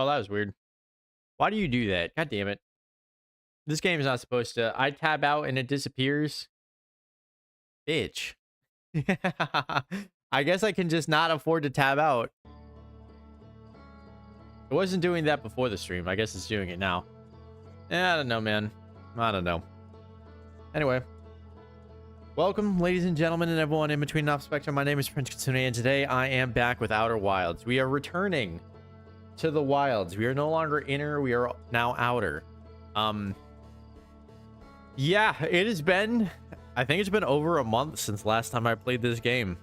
Oh, that was weird. Why do you do that? God damn it. This game is not supposed to. I tab out and it disappears. Bitch. I guess I can just not afford to tab out. It wasn't doing that before the stream. I guess it's doing it now. I don't know, man. I don't know. Anyway. Welcome, ladies and gentlemen, and everyone in between off spectrum. My name is Prince Kitsune, and today I am back with Outer Wilds. We are returning to the wilds. We are no longer inner. We are now outer. Yeah, it has been... I think it's been over a month since last time I played this game.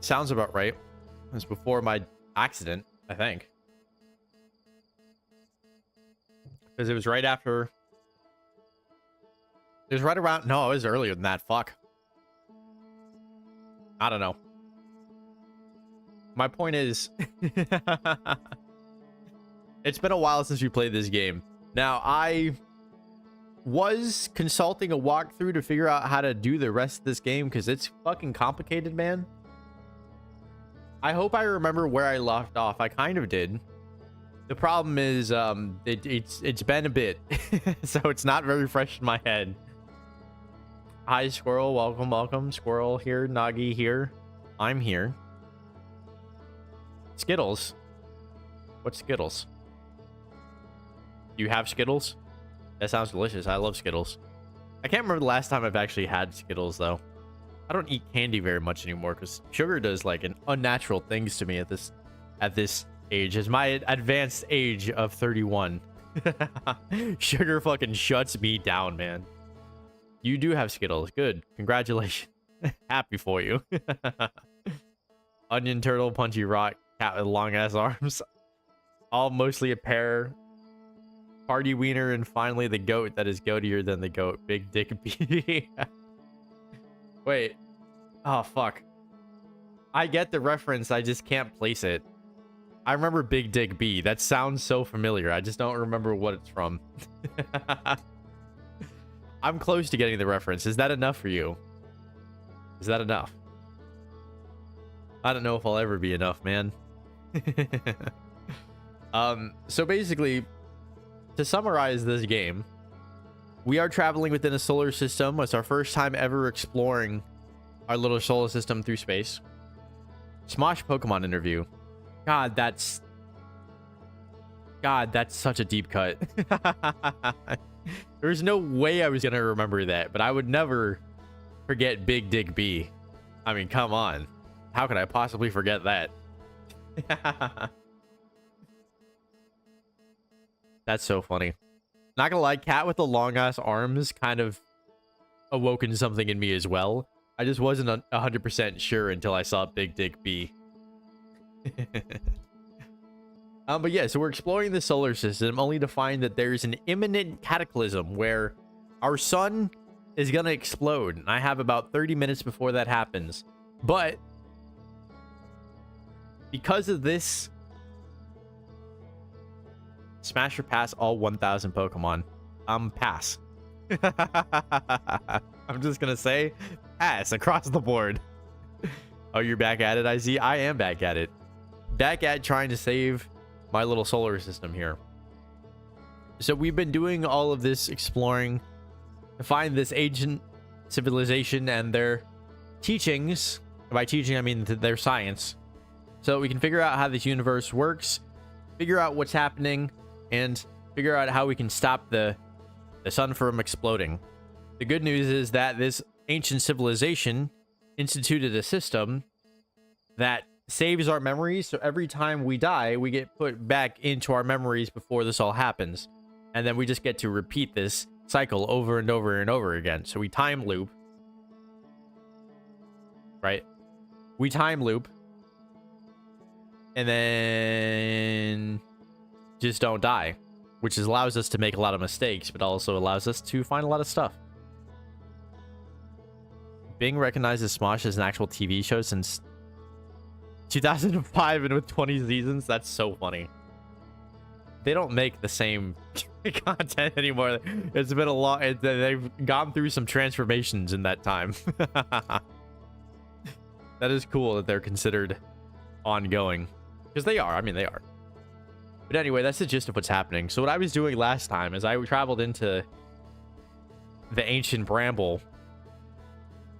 Sounds about right. It was before my accident, I think. Because it was right after... It was right around... No, it was earlier than that. Fuck. I don't know. My point is... It's been a while since we played this game. Now, I was consulting a walkthrough to figure out how to do the rest of this game because it's fucking complicated, man. I hope I remember where I left off. I kind of did. The problem is it's been a bit, so it's not very fresh in my head. Hi, Squirrel. Welcome, welcome. Squirrel here. Nagi here. I'm here. Skittles. What's Skittles? Do you have Skittles? That sounds delicious. I love Skittles. I can't remember the last time I've actually had Skittles, though. I don't eat candy very much anymore because sugar does like an unnatural things to me at this age. As my advanced age of 31. Sugar fucking shuts me down, man. You do have Skittles. Good. Congratulations. Happy for you. Onion turtle, punchy rock, cat with long ass arms. All mostly a pair. Party wiener, and finally the goat that is goatier than the goat. Big dick B. Wait. Oh, fuck. I get the reference. I just can't place it. I remember Big Dick B. That sounds so familiar. I just don't remember what it's from. I'm close to getting the reference. Is that enough for you? Is that enough? I don't know if I'll ever be enough, man. So basically, to summarize this game, we are traveling within a solar system. It's our first time ever exploring our little solar system through space. Smosh Pokemon interview. God, that's such a deep cut. There's no way I was gonna remember that, but I would never forget Big Dick B. I mean, come on. How could I possibly forget that? That's so funny. Not gonna lie, cat with the long ass arms kind of awoken something in me as well. I just wasn't 100% sure until I saw Big Dick B. But yeah, so we're exploring the solar system only to find that there's an imminent cataclysm where our sun is gonna explode. And I have about 30 minutes before that happens. But because of this, smash or pass all 1,000 Pokemon. Pass. I'm just gonna say pass across the board. Oh, you're back at it, I see. I am back at it. Back at trying to save my little solar system here. So we've been doing all of this exploring to find this ancient civilization and their teachings. By teaching, I mean their science. So we can figure out how this universe works, figure out what's happening, and figure out how we can stop the sun from exploding. The good news is that this ancient civilization instituted a system that saves our memories, so every time we die, we get put back into our memories before this all happens. And then we just get to repeat this cycle over and over and over again. So we time loop. Right? We time loop. And then just don't die, which allows us to make a lot of mistakes, but also allows us to find a lot of stuff. Being recognized as Smosh as an actual TV show since 2005 and with 20 seasons. That's so funny. They don't make the same content anymore. It's been a lot. They've gone through some transformations in that time. That is cool that they're considered ongoing, because they are. I mean, they are. But anyway, that's the gist of what's happening. So what I was doing last time is I traveled into the ancient bramble,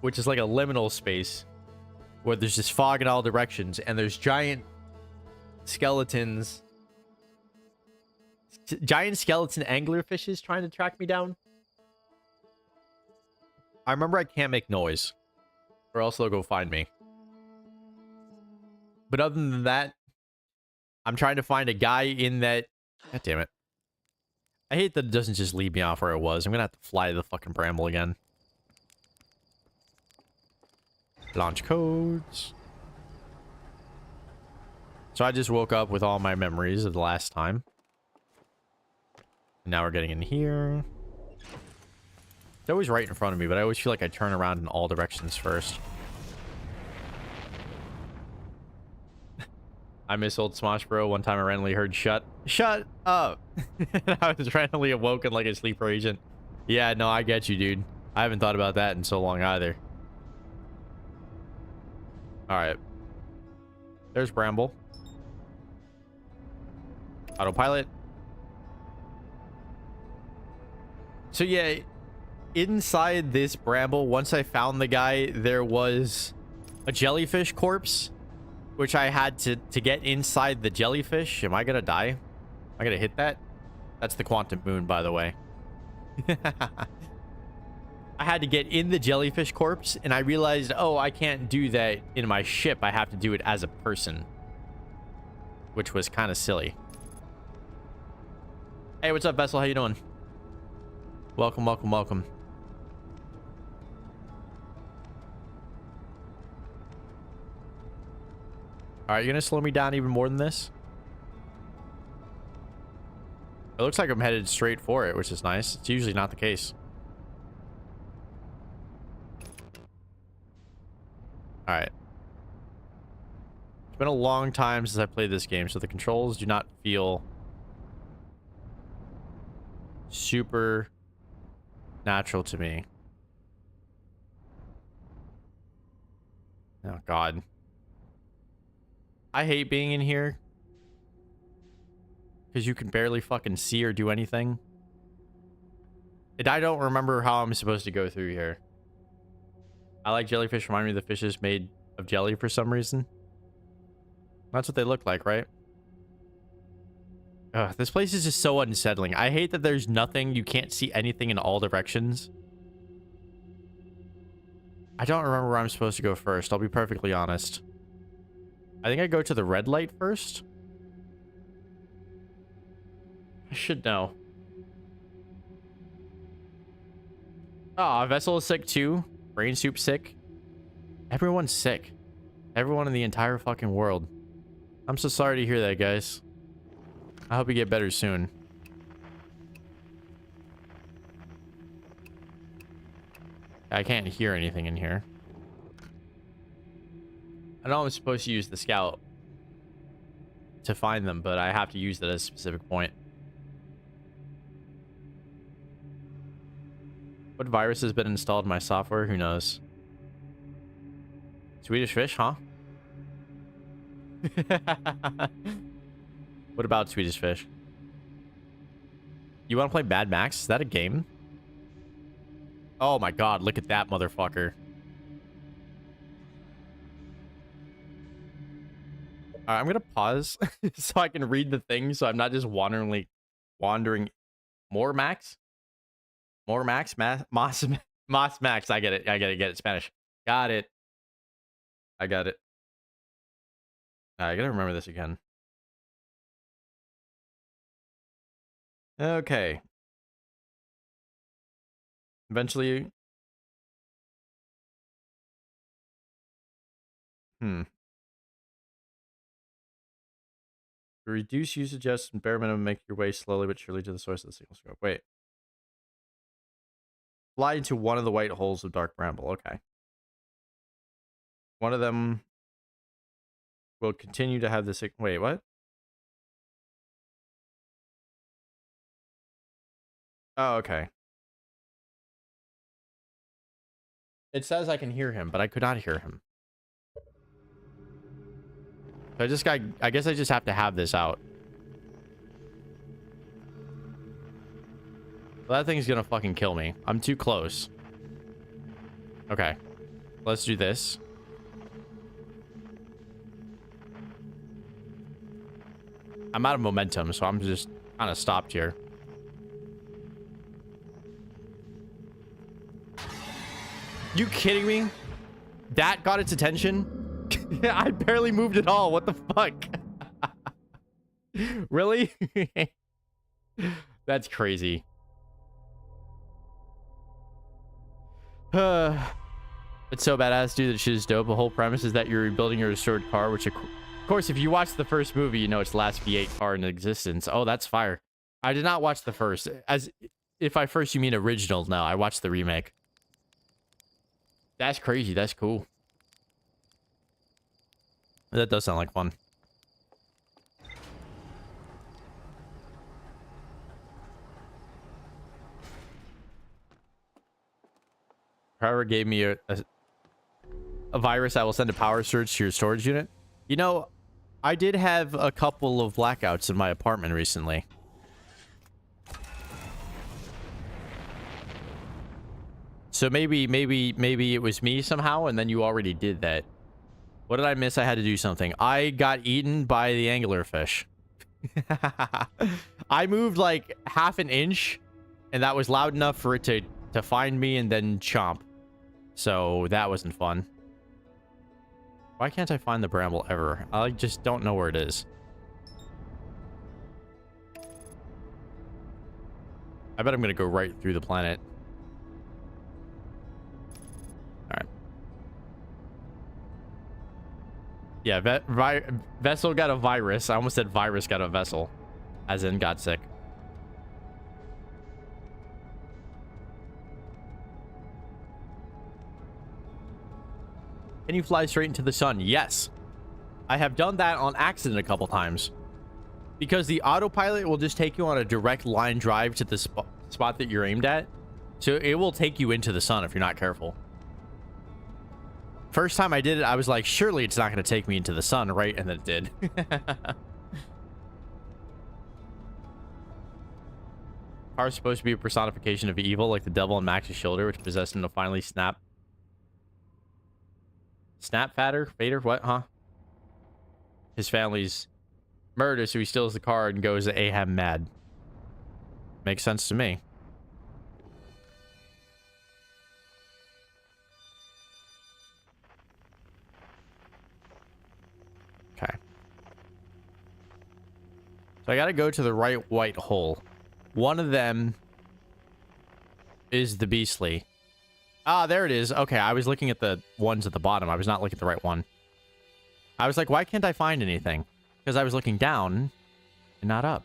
which is like a liminal space where there's just fog in all directions and there's giant skeletons, giant skeleton anglerfishes trying to track me down. I remember I can't make noise or else they'll go find me. But other than that, I'm trying to find a guy in that. God damn it. I hate that it doesn't just leave me off where it was. I'm gonna have to fly to the fucking bramble again. Launch codes. So I just woke up with all my memories of the last time. And now we're getting in here. It's always right in front of me, but I always feel like I turn around in all directions first. I miss old Smosh Bro. One time I randomly heard shut up. I was randomly awoken like a sleeper agent. Yeah, no, I get you, dude. I haven't thought about that in so long either. All right. There's Bramble. Autopilot. So yeah, inside this Bramble, once I found the guy, there was a jellyfish corpse, which I had to get inside the jellyfish. Am I gonna die? Am I gonna hit that? That's the quantum moon, by the way. I had to get in the jellyfish corpse, and I realized, oh, I can't do that in my ship. I have to do it as a person, which was kind of silly. Hey, what's up, Vessel? How you doing? Welcome, welcome, welcome. All right, you gonna slow me down even more than this? It looks like I'm headed straight for it, which is nice. It's usually not the case. All right. It's been a long time since I played this game, so the controls do not feel super natural to me. Oh, God. I hate being in here because you can barely fucking see or do anything. And I don't remember how I'm supposed to go through here. I like jellyfish. Remind me of the fishes made of jelly for some reason. That's what they look like, right? Ugh, this place is just so unsettling. I hate that there's nothing. You can't see anything in all directions. I don't remember where I'm supposed to go first. I'll be perfectly honest. I think I go to the red light first. I should know. Oh, Vessel is sick too. Brain Soup sick. Everyone's sick. Everyone in the entire fucking world. I'm so sorry to hear that, guys. I hope you get better soon. I can't hear anything in here. I know I'm supposed to use the scout to find them, but I have to use that at a specific point. What virus has been installed in my software? Who knows? Swedish fish, huh? What about Swedish fish? You want to play Mad Max? Is that a game? Oh my God, look at that motherfucker. All right, I'm gonna pause so I can read the thing, so I'm not just wandering. More Max? More Max? Mas Max. I get it. Get it. Spanish. Got it. I got it. I gotta remember this again. Okay. Eventually. Reduce usage as bare minimum, make your way slowly but surely to the source of the signal scope. Wait. Fly into one of the white holes of Dark Bramble. Okay. One of them will continue to have this. Wait, what? Oh, okay. It says I can hear him, but I could not hear him. So I guess I just have to have this out. Well, that thing's gonna fucking kill me. I'm too close. Okay. Let's do this. I'm out of momentum, so I'm just kind of stopped here. You kidding me? That got its attention? I barely moved at all. What the fuck? Really? That's crazy. It's so badass, dude. That shit is dope. The whole premise is that you're rebuilding your restored car, which, of course, if you watch the first movie, you know it's the last V8 car in existence. Oh, that's fire. I did not watch the first. As if by first you mean original. No, I watched the remake. That's crazy. That's cool. That does sound like fun. However, gave me a virus that will send a power surge to your storage unit. You know, I did have a couple of blackouts in my apartment recently. So maybe it was me somehow, and then you already did that. What did I miss? I had to do something. I got eaten by the anglerfish. I moved like half an inch, and that was loud enough for it to find me and then chomp. So that wasn't fun. Why can't I find the bramble ever? I just don't know where it is. I bet I'm gonna go right through the planet. Alright. Yeah, vessel got a virus. I almost said virus got a vessel. As in got sick. Can you fly straight into the sun? Yes. I have done that on accident a couple times. Because the autopilot will just take you on a direct line drive to the spot that you're aimed at. So it will take you into the sun if you're not careful. First time I did it, I was like, surely it's not going to take me into the sun, right? And then it did. Car's supposed to be a personification of evil, like the devil on Max's shoulder, which possessed him to finally snap Vader? What, huh? His family's murder, so he steals the car and goes Ahab mad. Makes sense to me. Okay. So I gotta go to the right white hole. One of them is the beastly. Ah, there it is. Okay, I was looking at the ones at the bottom. I was not looking at the right one. I was like, why can't I find anything? Because I was looking down and not up.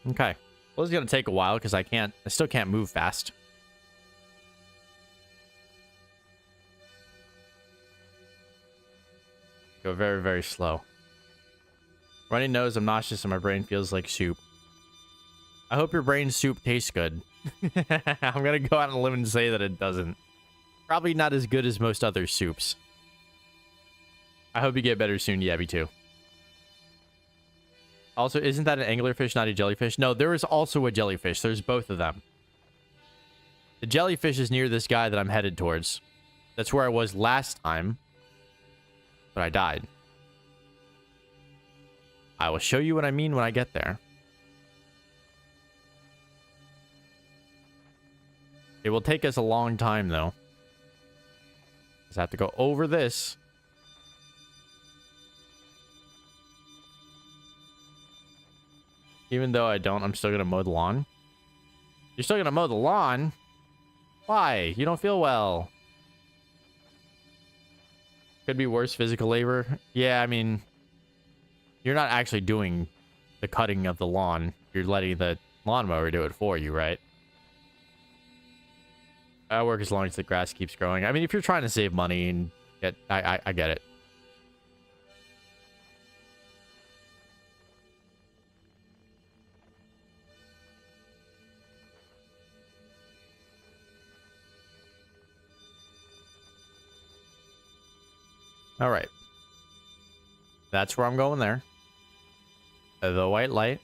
Okay. Well, it's going to take a while because I still can't move fast. Go very, very slow. Runny nose, I'm nauseous, and my brain feels like soup. I hope your brain soup tastes good. I'm gonna go out on a limb and say that it doesn't. Probably not as good as most other soups. I hope you get better soon. Yeah, me too. Also, isn't that an anglerfish, not a jellyfish? No, there is also a jellyfish. There's both of them. The jellyfish is near this guy that I'm headed towards. That's where I was last time. But I died. I will show you what I mean when I get there. It will take us a long time, though. Just have to go over this. Even though I don't, I'm still going to mow the lawn. You're still going to mow the lawn? Why? You don't feel well. Could be worse physical labor. Yeah, I mean, you're not actually doing the cutting of the lawn. You're letting the lawnmower do it for you, right? I work as long as the grass keeps growing. I mean, if you're trying to save money and get, I get it. All right. That's where I'm going there. The white light.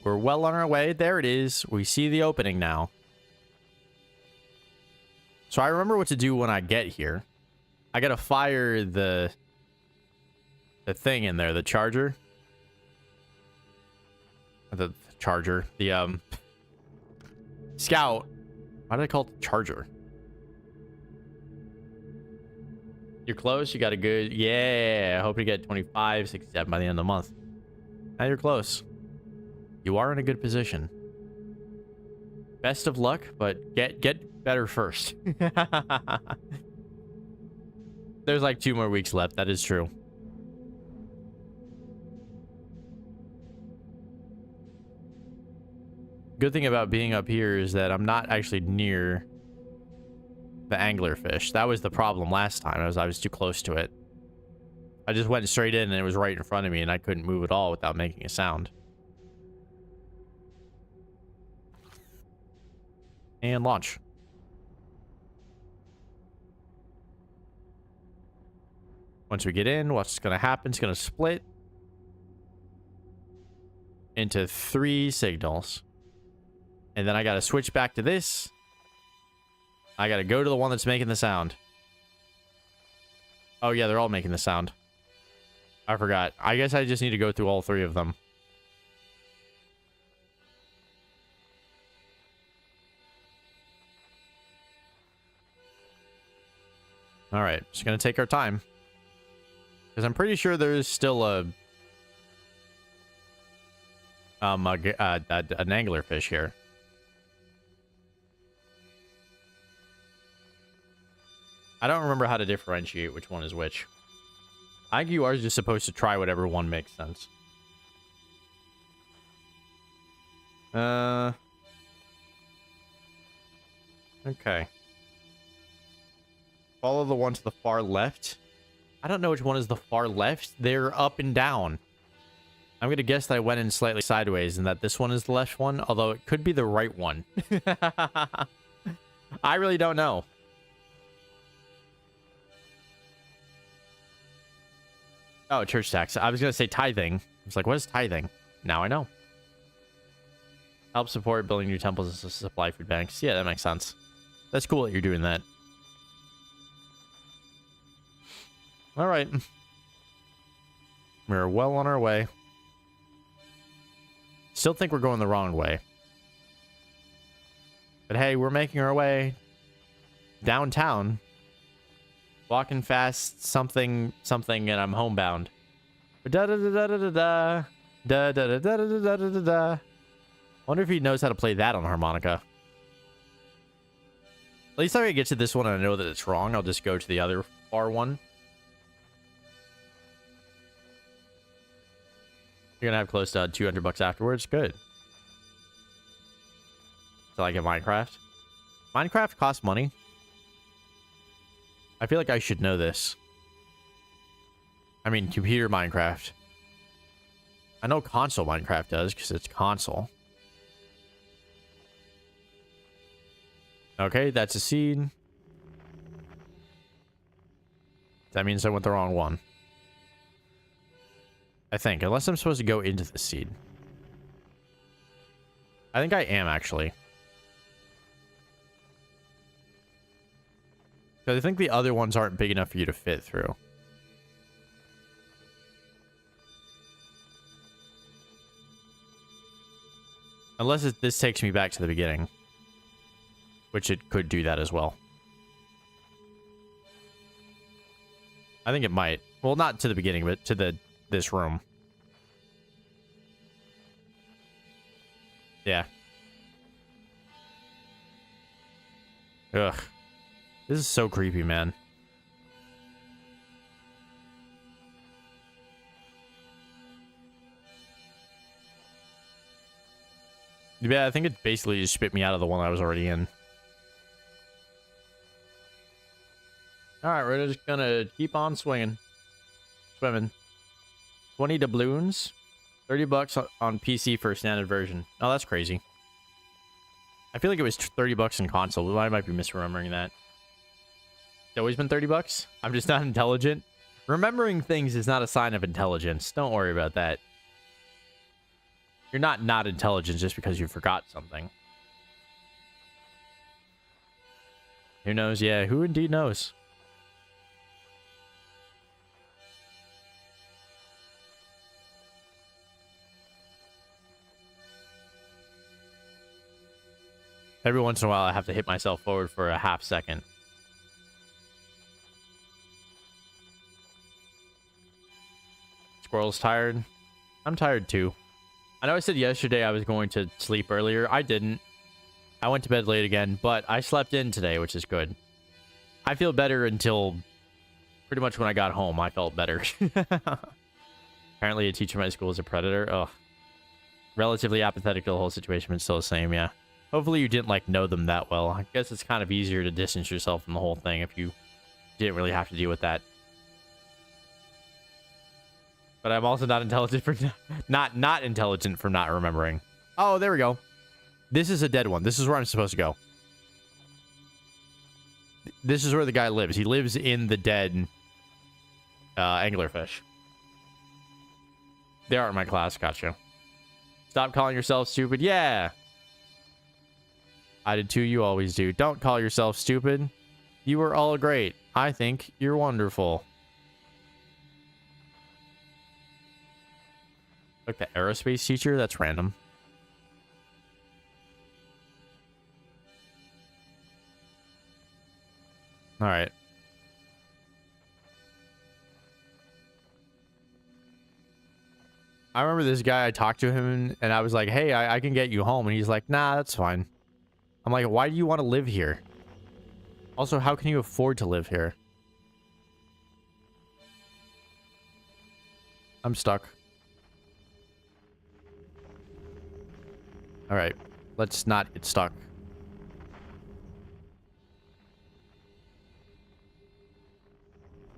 We're well on our way. There it is. We see the opening now. So I remember what to do when I get here. I gotta fire the thing in there, the charger. The charger. The scout. Why did I call it the charger? You're close. You got a good... Yeah. I hope you get 25, 67 by the end of the month. Now you're close. You are in a good position. Best of luck, but get better first. There's like 2 more weeks left. That is true. Good thing about being up here is that I'm not actually near the anglerfish. That was the problem last time. I was too close to it. I just went straight in and it was right in front of me and I couldn't move at all without making a sound. And launch. Once we get in, what's going to happen? It's going to split into 3 signals. And then I got to switch back to this. I got to go to the one that's making the sound. Oh, yeah, they're all making the sound. I forgot. I guess I just need to go through all 3 of them. All right, just going to take our time. Because I'm pretty sure there's still an anglerfish here. I don't remember how to differentiate which one is which. I think you are just supposed to try whatever one makes sense. Okay. Follow the one to the far left. I don't know which one is the far left. They're up and down. I'm going to guess that I went in slightly sideways and that this one is the left one, although it could be the right one. I really don't know. Oh, church tax. I was going to say tithing. I was like, what is tithing? Now I know. Help support building new temples and supply food banks. Yeah, that makes sense. That's cool that you're doing that. All right. We're well on our way. Still think we're going the wrong way. But hey, we're making our way downtown. Walking fast, something, and I'm homebound. Da da da da da da da da da da da da da da da. Wonder if he knows how to play that on harmonica. At least if I get to this one and I know that it's wrong, I'll just go to the other far one. You're gonna have close to 200 bucks afterwards. Good. So like in Minecraft. Minecraft costs money. I feel like I should know this. I mean, computer Minecraft. I know console Minecraft does because it's console. Okay, that's a seed. That means I went the wrong one. I think, unless I'm supposed to go into the seed. I think I am, actually. Because I think the other ones aren't big enough for you to fit through. Unless this takes me back to the beginning. Which it could do that as well. I think it might. Well, not to the beginning, but to this room. Yeah. Ugh. This is so creepy, man. Yeah, I think it basically just spit me out of the one I was already in. Alright, we're just gonna keep on swinging. Swimming. 20 doubloons. 30 bucks on PC for a standard version. Oh, that's crazy. I feel like it was 30 bucks in console, but I might be misremembering that. It's always been 30 bucks. I'm just not intelligent. Remembering things is not a sign of intelligence. Don't worry about that. You're not intelligent just because you forgot something. Who knows? Yeah, who indeed knows? Every once in a while, I have to hit myself forward for a half second. Squirrel's tired. I'm tired too. I know I said yesterday I was going to sleep earlier. I didn't. I went to bed late again, but I slept in today, which is good. I feel better until pretty much when I got home. I felt better. Apparently a teacher at my school is a predator. Oh, relatively apathetic to the whole situation, but still the same, yeah. Hopefully you didn't, like, know them that well. I guess it's kind of easier to distance yourself from the whole thing if you didn't really have to deal with that. But I'm also not intelligent for not intelligent for not remembering. Oh, there we go. This is a dead one. This is where I'm supposed to go. This is where the guy lives. He lives in the dead anglerfish. They are in my class. Gotcha. Stop calling yourself stupid. Yeah. I did too. You always do. Don't call yourself stupid. You are all great. I think you're wonderful. Like the aerospace teacher? That's random. All right. I remember this guy, I talked to him and I was like, hey, I can get you home. And he's like, nah, that's fine. I'm like, why do you want to live here? Also, how can you afford to live here? I'm stuck. All right, let's not get stuck.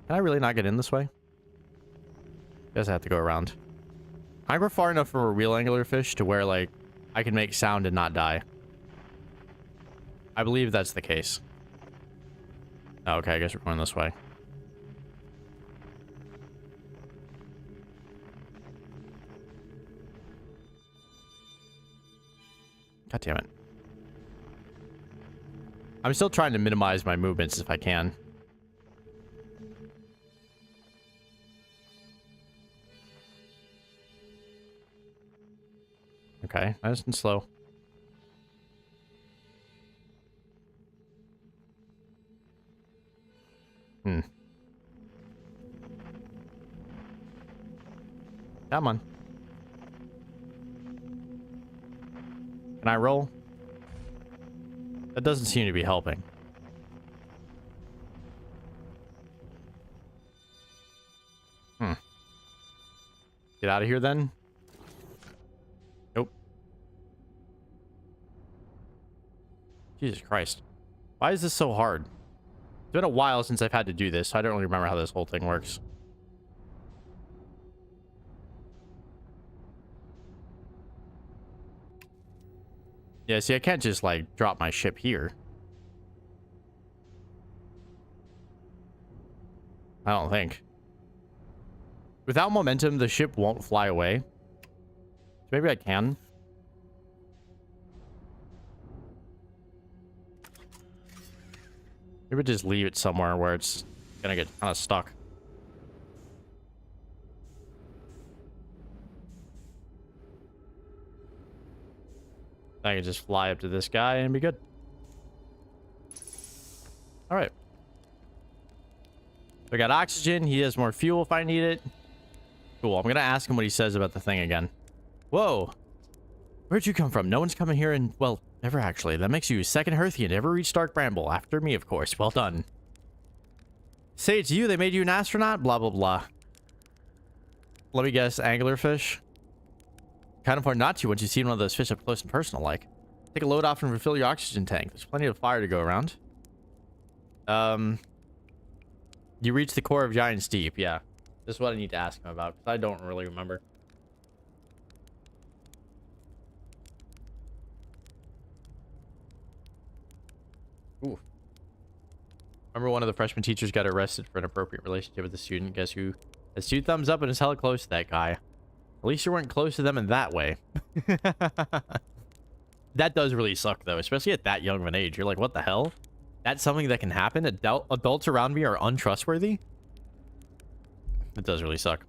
Can I really not get in this way? Guess I have to go around. I go far enough from a real anglerfish to where, like, I can make sound and not die. I believe that's the case. Oh, okay, I guess we're going this way. God damn it. I'm still trying to minimize my movements if I can. Okay, nice and slow. Come on. Can I roll? That doesn't seem to be helping. Get out of here then? Nope. Jesus Christ. Why is this so hard? It's been a while since I've had to do this, so I don't really remember how this whole thing works. Yeah, see, I can't just, like, drop my ship here. I don't think. Without momentum, the ship won't fly away. So maybe I can. Maybe just leave it somewhere where it's gonna get kind of stuck. I can just fly up to this guy and be good. All right. We got oxygen. He has more fuel if I need it. Cool. I'm going to ask him what he says about the thing again. Whoa. Where'd you come from? No one's coming here in, well, never actually. That makes you second Hearthian to ever reach Dark Bramble. After me, of course. Well done. Say it's you. They made you an astronaut? Blah, blah, blah. Let me guess. Anglerfish? Kind of hard not to once you've seen one of those fish up close and personal like. Take a load off and refill your oxygen tank. There's plenty of fire to go around. You reach the core of Giant's Deep. Yeah. This is what I need to ask him about, because I don't really remember. Ooh. Remember one of the freshman teachers got arrested for an inappropriate relationship with a student. Guess who has 2 thumbs up and is hella close to that guy. At least you weren't close to them in that way. That does really suck, though, especially at that young of an age. You're like, what the hell? That's something that can happen? Adults around me are untrustworthy? It does really suck.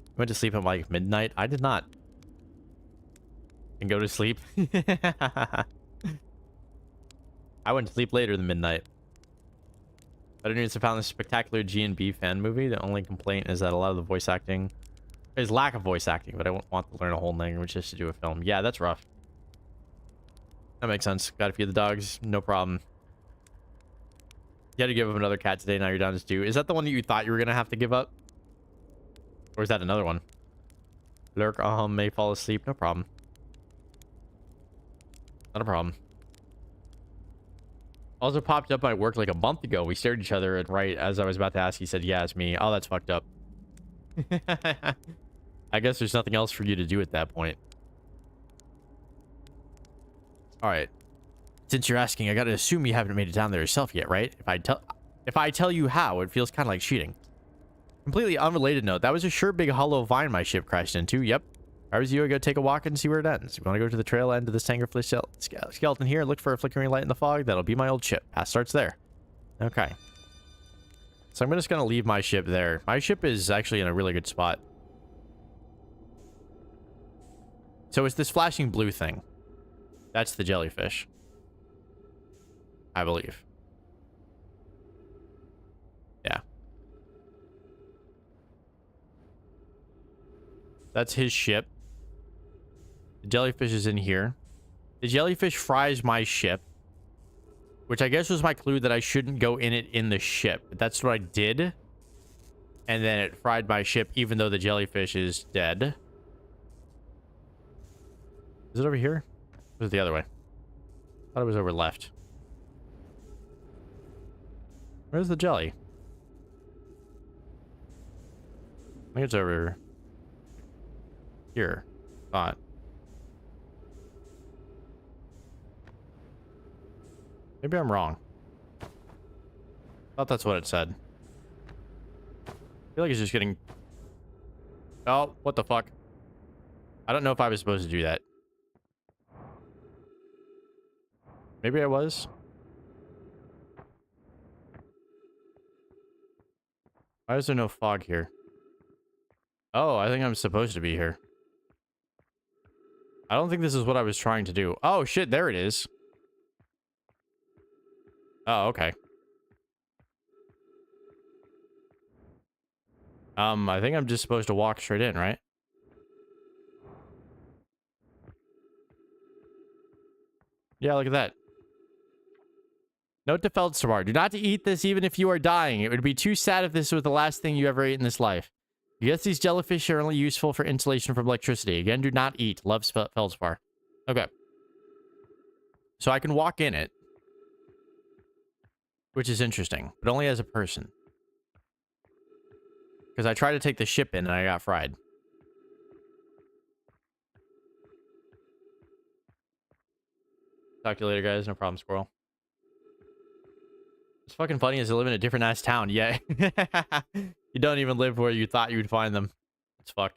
I went to sleep at like midnight. I did not. And go to sleep. I went to sleep later than midnight. Better news, I found this spectacular G&B fan movie. The only complaint is that a lot of the voice acting is lack of voice acting, but I won't want to learn a whole language just to do a film. Yeah, that's rough. That makes sense. Gotta feed the dogs. No problem. You had to give up another cat today. Now you're down to 2. Is that the one that you thought you were gonna have to give up? Or is that another one? Lurk, may fall asleep. No problem. Not a problem. Also popped up at work like a month ago. We stared at each other, and right as I was about to ask, he said, yeah, it's me. Oh, that's fucked up. I guess there's nothing else for you to do at that point. All right. Since you're asking, I gotta assume you haven't made it down there yourself yet, right? If I tell you how, it feels kind of like cheating. Completely unrelated note. That was a sure big hollow vine my ship crashed into. Yep. If I was you, I'd go take a walk and see where it ends. You want to go to the trail end of this anglerfish skeleton here, look for a flickering light in the fog. That'll be my old ship. Path starts there. Okay. So I'm just going to leave my ship there. My ship is actually in a really good spot. So it's this flashing blue thing. That's the jellyfish. I believe. Yeah. That's his ship. The jellyfish is in here. The jellyfish fries my ship, which I guess was my clue that I shouldn't go in it in the ship. But that's what I did. And then it fried my ship even though the jellyfish is dead. Is it over here? Or is it the other way? I thought it was over left. Where's the jelly? I think it's over here. Thought. Maybe I'm wrong. Thought that's what it said. I feel like it's just getting... Oh, what the fuck? I don't know if I was supposed to do that. Maybe I was. Why is there no fog here? Oh, I think I'm supposed to be here. I don't think this is what I was trying to do. Oh, shit, there it is. Oh, okay. I think I'm just supposed to walk straight in, right? Yeah, look at that. Note to Feldstar, do not eat this even if you are dying. It would be too sad if this was the last thing you ever ate in this life. Yes, these jellyfish are only useful for insulation from electricity. Again, do not eat. Love Feldspar. Okay. So I can walk in it. Which is interesting. But only as a person. Because I tried to take the ship in and I got fried. Talk to you later, guys. No problem, squirrel. What's fucking funny is they live in a different ass town. Yeah. You don't even live where you thought you would find them. It's fucked.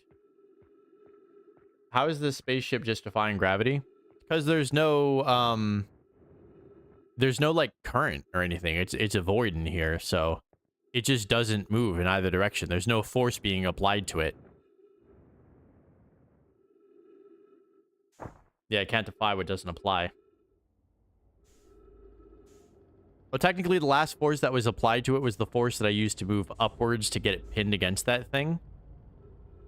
How is this spaceship just defying gravity? Because there's no like current or anything. It's a void in here, so it just doesn't move in either direction. There's no force being applied to it. Yeah, it can't defy what doesn't apply. Well, technically, the last force that was applied to it was the force that I used to move upwards to get it pinned against that thing.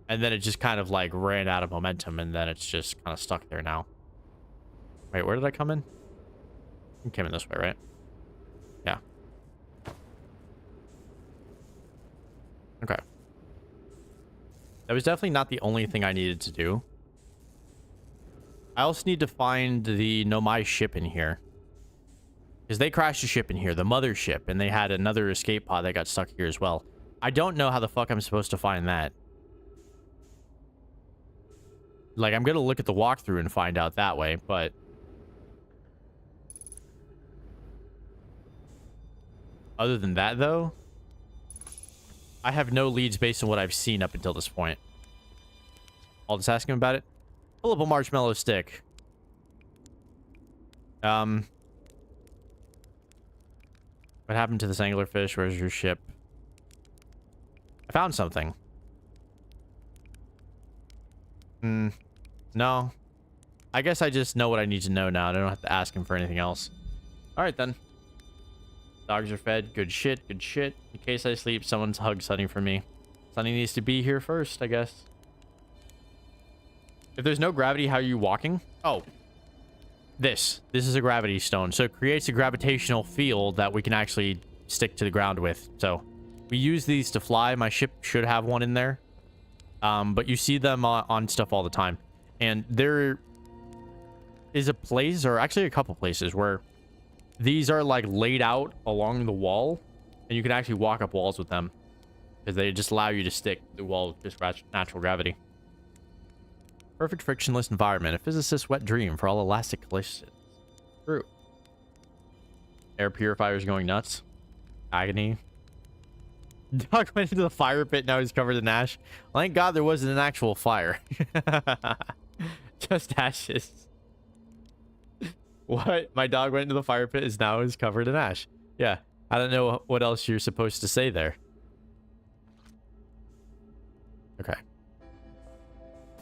And then it just kind of, like, ran out of momentum, and then it's just kind of stuck there now. Wait, where did I come in? I came in this way, right? Yeah. Okay. That was definitely not the only thing I needed to do. I also need to find the Nomai ship in here. Because they crashed a ship in here, the mothership, and they had another escape pod that got stuck here as well. I don't know how the fuck I'm supposed to find that. Like, I'm gonna look at the walkthrough and find out that way, but... Other than that, though, I have no leads based on what I've seen up until this point. I'll just ask him about it. Pull up a marshmallow stick. What happened to this anglerfish? Where's your ship? I found something. No. I guess I just know what I need to know now. I don't have to ask him for anything else. All right, then. Dogs are fed. Good shit. Good shit. In case I sleep, someone's hug Sunny for me. Sunny needs to be here first, I guess. If there's no gravity, how are you walking? Oh. This is a gravity stone. So it creates a gravitational field that we can actually stick to the ground with. So we use these to fly. My ship should have one in there. But you see them on stuff all the time. And there is a place, or actually a couple places, where these are like laid out along the wall. And you can actually walk up walls with them. Because they just allow you to stick to the wall with just natural gravity. Perfect frictionless environment. A physicist's wet dream for all elastic collisions. True. Air purifiers going nuts. Agony. Dog went into the fire pit. Now he's covered in ash. Thank God there wasn't an actual fire. Just ashes. What? My dog went into the fire pit is now is covered in ash. Yeah. I don't know what else you're supposed to say there. Okay.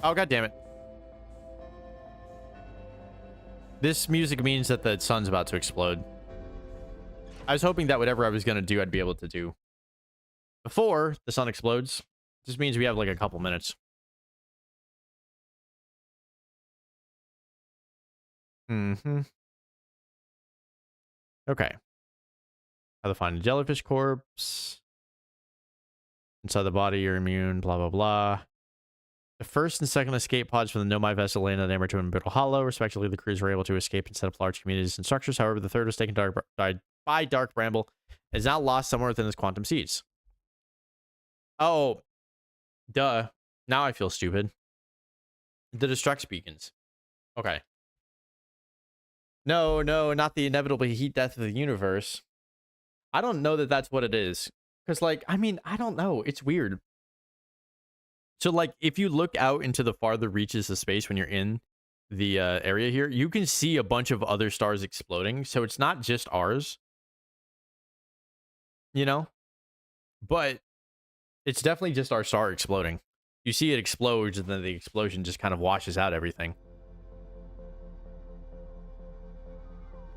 Oh, God damn it. This music means that the sun's about to explode. I was hoping that whatever I was going to do, I'd be able to do before the sun explodes. This means we have like a couple minutes. Okay. How to find a jellyfish corpse. Inside the body, you're immune, blah, blah, blah. The first and second escape pods from the Nomai vessel landed at Amateur and Brittle Hollow. Respectively, the crews were able to escape and set up large communities and structures. However, the third was taken by Dark Bramble and is now lost somewhere within its quantum seas. Oh, duh. Now I feel stupid. The destruct beacons. Okay. No, not the inevitable heat death of the universe. I don't know that that's what it is. Because, like, I mean, I don't know. It's weird. So, like, if you look out into the farther reaches of space when you're in the area here, you can see a bunch of other stars exploding. So it's not just ours. You know? But it's definitely just our star exploding. You see it explodes, and then the explosion just kind of washes out everything.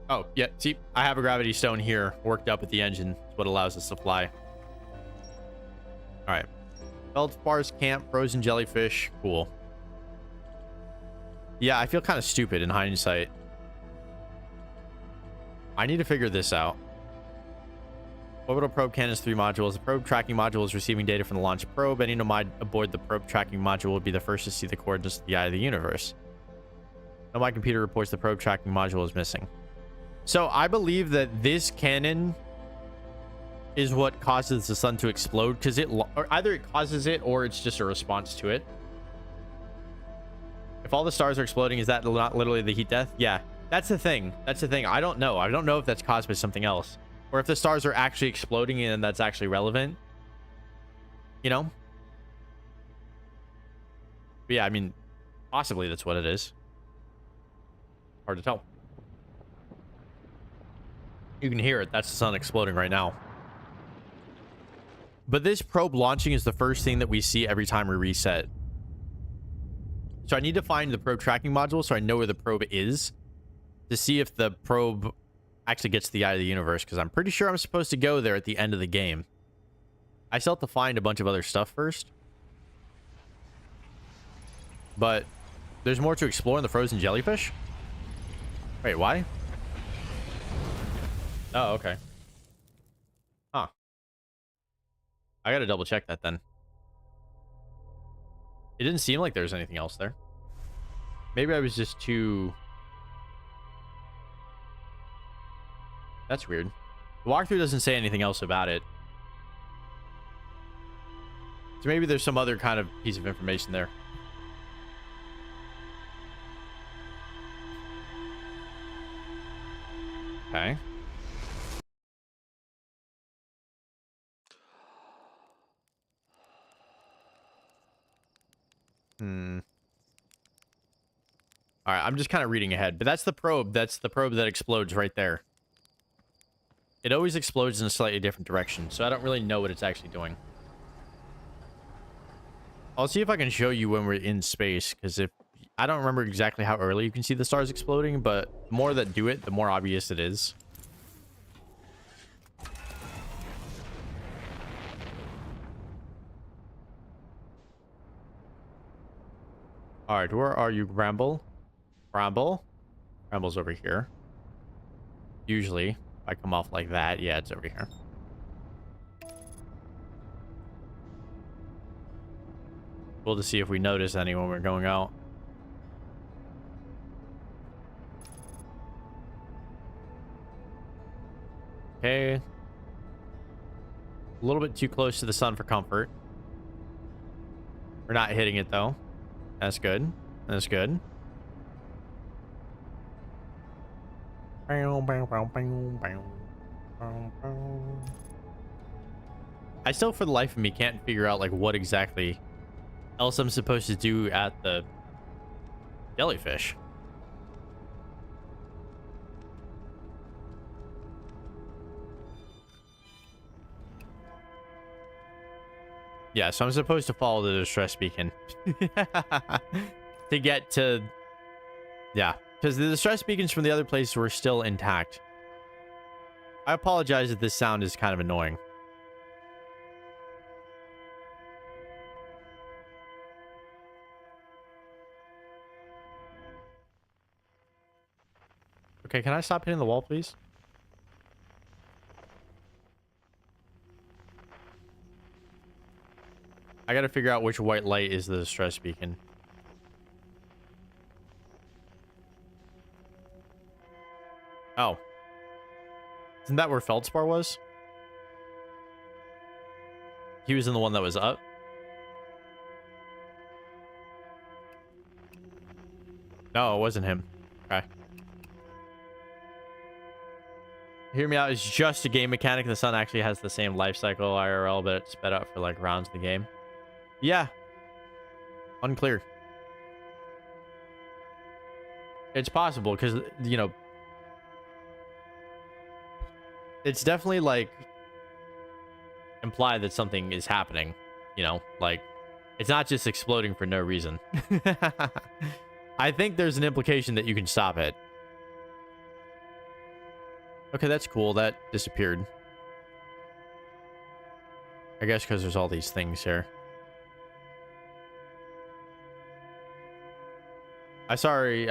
Oh, yeah. See, I have a gravity stone here worked up at the engine. It's what allows us to fly. All right. Feldspars camp, frozen jellyfish. Cool. Yeah, I feel kind of stupid in hindsight. I need to figure this out. Orbital probe cannons 3 modules. The probe tracking module is receiving data from the launch probe. Any Nomad aboard the probe tracking module will be the first to see the coordinates of the eye of the universe. Nomad computer reports the probe tracking module is missing. So I believe that this cannon is what causes the sun to explode, because or either it causes it or it's just a response to it. If all the stars are exploding, is that not literally the heat death? Yeah, that's the thing. That's the thing. I don't know. I don't know if that's caused by something else, or if the stars are actually exploding and that's actually relevant. You know? But yeah, I mean, possibly that's what it is. Hard to tell. You can hear it. That's the sun exploding right now. But this probe launching is the first thing that we see every time we reset. So I need to find the probe tracking module so I know where the probe is, to see if the probe actually gets to the eye of the universe, because I'm pretty sure I'm supposed to go there at the end of the game. I still have to find a bunch of other stuff first. But there's more to explore in the frozen jellyfish? Wait, why? Oh, okay. Huh. I gotta double check that then. It didn't seem like there was anything else there. Maybe I was just too... That's weird. The walkthrough doesn't say anything else about it. So maybe there's some other kind of piece of information there. Okay. Hmm. All right, I'm just kind of reading ahead, but that's the probe. That's the probe that explodes right there. It always explodes in a slightly different direction, so I don't really know what it's actually doing. I'll see if I can show you when we're in space, because if I don't remember exactly how early you can see the stars exploding, but the more that do it, the more obvious it is. All right, where are you, Bramble? Bramble? Bramble's over here. Usually, if I come off like that, yeah, it's over here. Cool to see if we notice any when we're going out. Okay. A little bit too close to the sun for comfort. We're not hitting it, though. That's good. That's good. I still, for the life of me, can't figure out, like, what exactly else I'm supposed to do at the jellyfish. Yeah, so I'm supposed to follow the distress beacon to get to... Yeah, because the distress beacons from the other place were still intact. I apologize if this sound is kind of annoying. Okay, can I stop hitting the wall, please? I gotta figure out which white light is the distress beacon. Oh. Isn't that where Feldspar was? He was in the one that was up? No, it wasn't him. Okay. Hear me out, it's just a game mechanic. The sun actually has the same life cycle IRL, but it's sped up for like rounds of the game. Yeah. Unclear. It's possible because, you know, it's definitely like implied that something is happening, you know, like it's not just exploding for no reason. I think there's an implication that you can stop it. Okay, that's cool. That disappeared. I guess because there's all these things here. I'm sorry.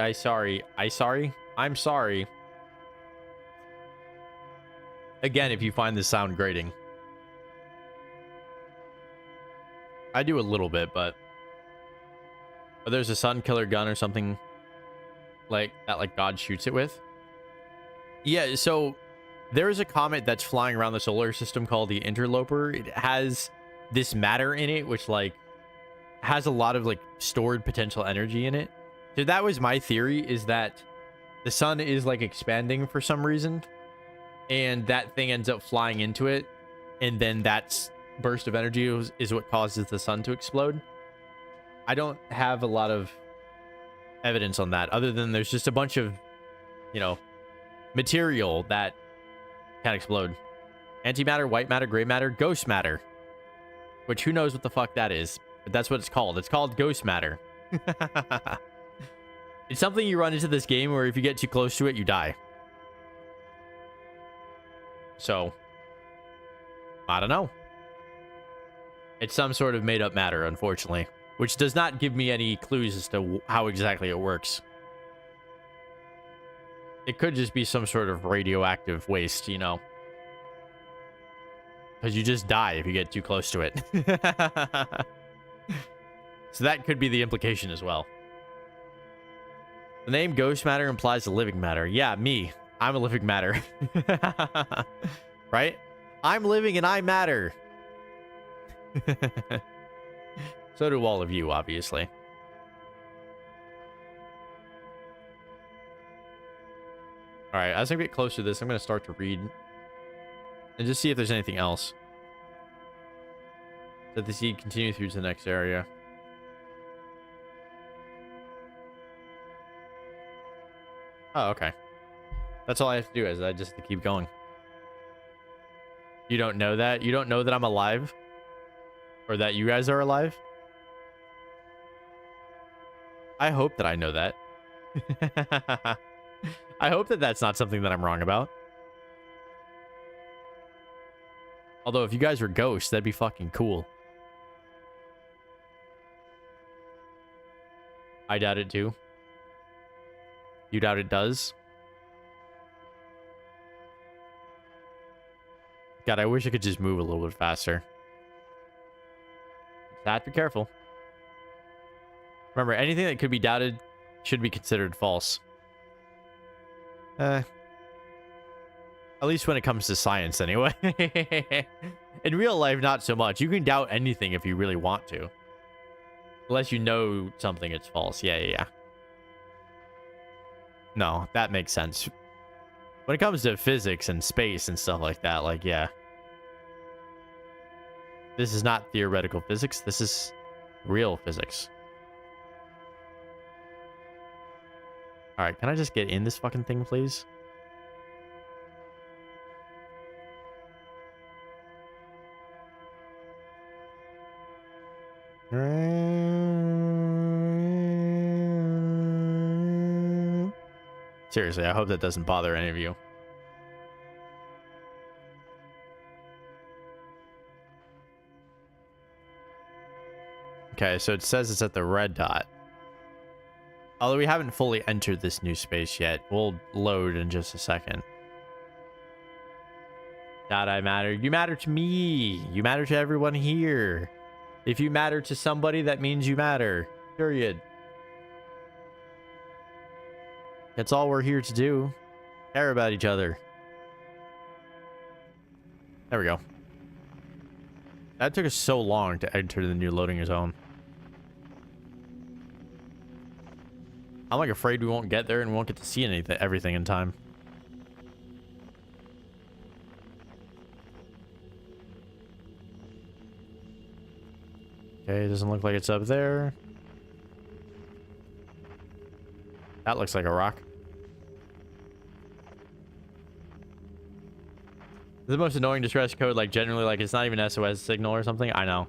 Again, if you find this sound grating. I do a little bit, but there's a sun killer gun or something like that, like God shoots it with. Yeah, so there is a comet that's flying around the solar system called the Interloper. It has this matter in it, which like has a lot of like stored potential energy in it. So that was my theory, is that the sun is like expanding for some reason, and that thing ends up flying into it, and then that burst of energy is what causes the sun to explode. I don't have a lot of evidence on that, other than there's just a bunch of, you know, material that can explode. Antimatter, white matter, gray matter, ghost matter. Which, who knows what the fuck that is, but that's what it's called. It's called ghost matter. It's something you run into this game where if you get too close to it, you die. So, I don't know. It's some sort of made-up matter, unfortunately, which does not give me any clues as to how exactly it works. It could just be some sort of radioactive waste, you know. Because you just die if you get too close to it. So that could be the implication as well. The name ghost matter implies a living matter. Yeah, me. I'm a living matter. Right? I'm living and I matter. So do all of you, obviously. All right, as I get closer to this, I'm going to start to read and just see if there's anything else. Let the seed continue through to the next area. Oh, okay. That's all I have to do is I just have to keep going. You don't know that? You don't know that I'm alive? Or that you guys are alive? I hope that I know that. I hope that that's not something that I'm wrong about. Although if you guys were ghosts, that'd be fucking cool. I doubt it too. You doubt it does? God, I wish I could just move a little bit faster. Just have to be careful. Remember, anything that could be doubted should be considered false. At least when it comes to science, anyway. In real life, not so much. You can doubt anything if you really want to. Unless you know something it's false. Yeah. No, that makes sense. When it comes to physics and space and stuff like that, like, yeah. This is not theoretical physics. This is real physics. Alright, can I just get in this fucking thing, please? Seriously, I hope that doesn't bother any of you. Okay, so it says it's at the red dot. Although we haven't fully entered this new space yet. We'll load in just a second. Dot I matter. You matter to me. You matter to everyone here. If you matter to somebody, that means you matter. Period. That's all we're here to do. Care about each other. There we go. That took us so long to enter the new loading zone. I'm like afraid we won't get there and won't get to see everything in time. Okay, it doesn't look like it's up there. That looks like a rock. The most annoying distress code, like generally, like it's not even SOS signal or something. I know.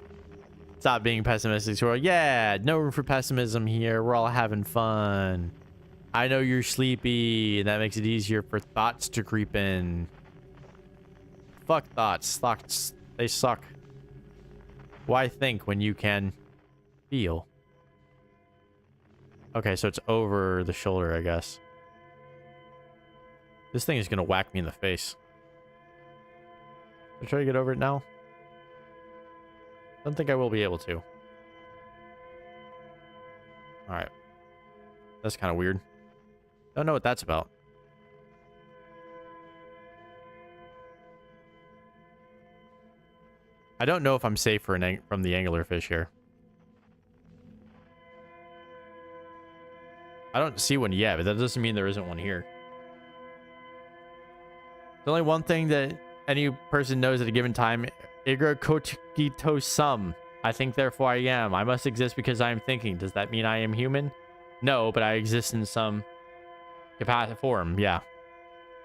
Stop being pessimistic. So yeah, no room for pessimism here. We're all having fun. I know you're sleepy, and that makes it easier for thoughts to creep in. Fuck thoughts. Thoughts, they suck. Why think when you can feel? Okay, so it's over the shoulder, I guess. This thing is gonna whack me in the face. I'll try to get over it now. Don't think I will be able to. Alright. That's kind of weird. Don't know what that's about. I don't know if I'm safe from the anglerfish here. I don't see one yet, but that doesn't mean there isn't one here. There's only one thing that any person knows at a given time. Igor Kochito sum. I think, therefore I am. I must exist because I am thinking. Does that mean I am human? No, but I exist in some capacity form. Yeah.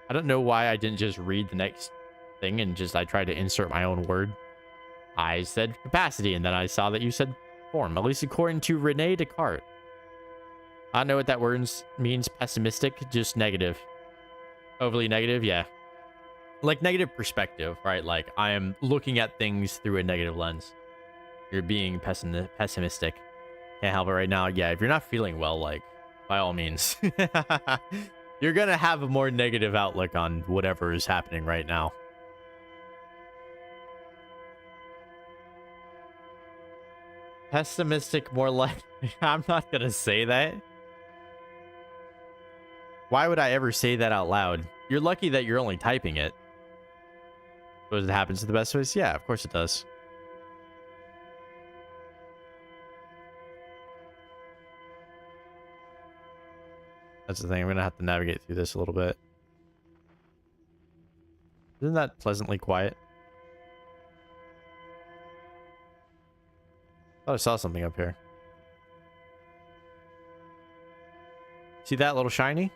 I don't know why I didn't just read the next thing and I tried to insert my own word. I said capacity, and then I saw that you said form. At least according to Rene Descartes. I don't know what that word means. Pessimistic, just negative. Overly negative, yeah. Like negative perspective, right? Like I am looking at things through a negative lens. You're being pessimistic. Can't help it right now. Yeah, if you're not feeling well, like, by all means. You're gonna have a more negative outlook on whatever is happening right now. Pessimistic, more like... I'm not gonna say that. Why would I ever say that out loud? You're lucky that you're only typing it. Suppose it happens to the best of us? Yeah, of course it does. That's the thing. I'm gonna have to navigate through this a little bit. Isn't that pleasantly quiet? Thought I saw something up here. See that little shiny?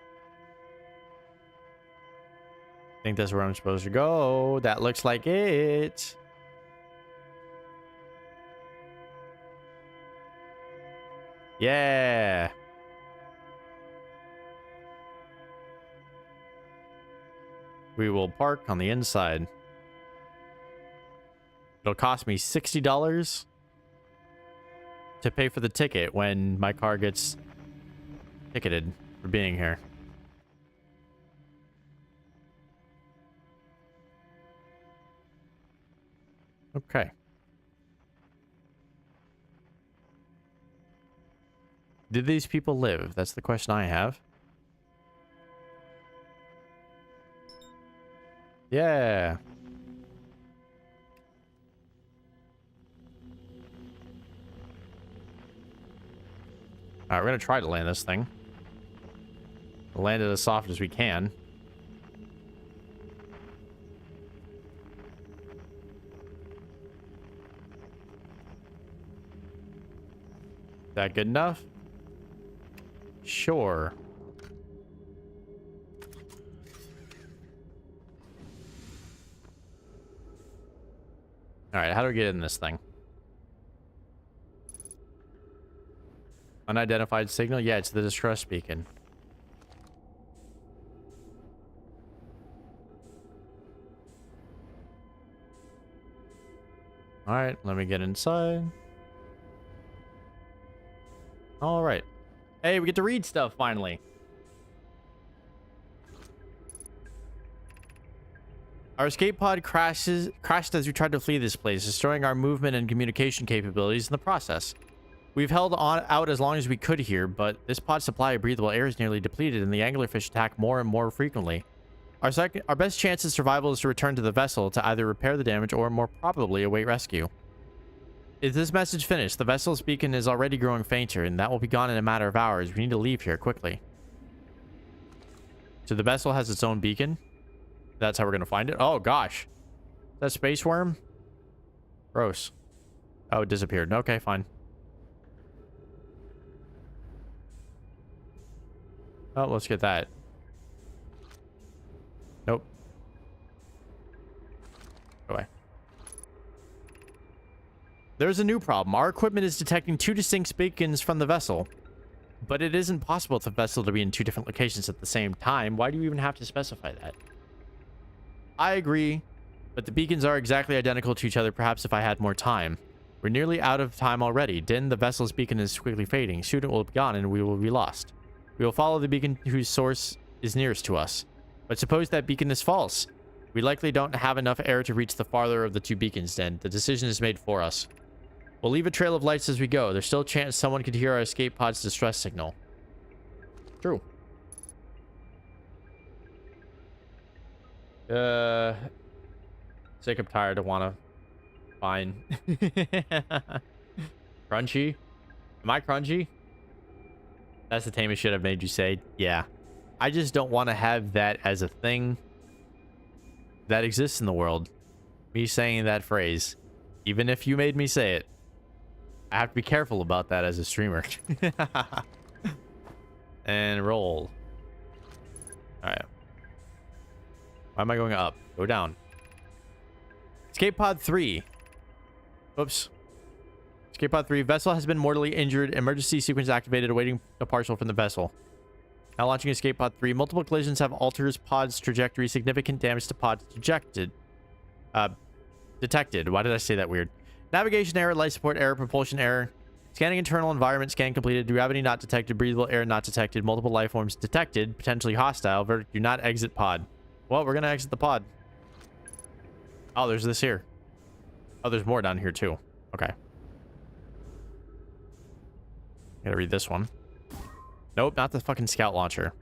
Think that's where I'm supposed to go. That looks like it. Yeah. We will park on the inside. It'll cost me $60 to pay for the ticket when my car gets ticketed for being here. Okay. Did these people live? That's the question I have. Yeah. Alright, we're gonna try to land this thing. Land it as soft as we can. Is that good enough? Sure. Alright, how do we get in this thing? Unidentified signal? Yeah, it's the distress beacon. Alright, let me get inside. Alright. Hey, we get to read stuff finally. Our escape pod crashed as we tried to flee this place, destroying our movement and communication capabilities in the process. We've held out as long as we could here, but this pod's supply of breathable air is nearly depleted and the anglerfish attack more and more frequently. Our best chance of survival is to return to the vessel to either repair the damage or more probably await rescue. Is this message finished? The vessel's beacon is already growing fainter and that will be gone in a matter of hours. We need to leave here quickly. So the vessel has its own beacon? That's how we're going to find it? Oh gosh. Is that space worm? Gross. Oh, it disappeared. Okay, fine. Oh, let's get that. Nope. Go away. There's a new problem. Our equipment is detecting two distinct beacons from the vessel. But it isn't possible for the vessel to be in two different locations at the same time. Why do you even have to specify that? I agree, but the beacons are exactly identical to each other, perhaps if I had more time. We're nearly out of time already. Din, the vessel's beacon is quickly fading. Soon it will be gone and we will be lost. We will follow the beacon whose source is nearest to us. But suppose that beacon is false. We likely don't have enough air to reach the farther of the two beacons, Din. The decision is made for us. We'll leave a trail of lights as we go. There's still a chance someone could hear our escape pod's distress signal. True. Sick, I'm tired. I want to find crunchy. Am I crunchy? That's the tamest shit I've made you say. Yeah. I just don't want to have that as a thing that exists in the world. Me saying that phrase. Even if you made me say it. I have to be careful about that as a streamer. And roll. Alright. Why am I going up? Go down. Escape pod 3. Oops. Escape pod 3. Vessel has been mortally injured. Emergency sequence activated, awaiting a partial from the vessel. Now launching escape pod 3. Multiple collisions have altered pod's trajectory. Significant damage to pod detected. Why did I say that weird? Navigation error, life support error, propulsion error. Scanning internal environment, scan completed. Gravity not detected. Breathable air not detected. Multiple life forms detected. Potentially hostile. Verdict, do not exit pod. Well, we're going to exit the pod. Oh, there's this here. Oh, there's more down here too. Okay. Gotta read this one. Nope, not the fucking scout launcher.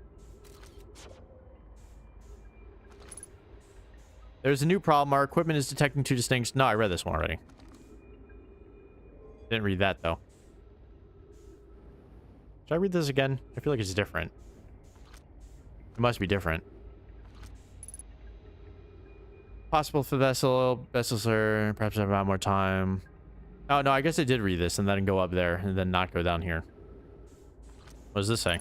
There's a new problem. Our equipment is detecting two distinct... No, I read this one already. Didn't read that, though. Should I read this again? I feel like it's different. It must be different. Possible for vessel. Vessel, sir. Perhaps have about more time. Oh, no, I guess I did read this and then go up there and then not go down here. What does this say?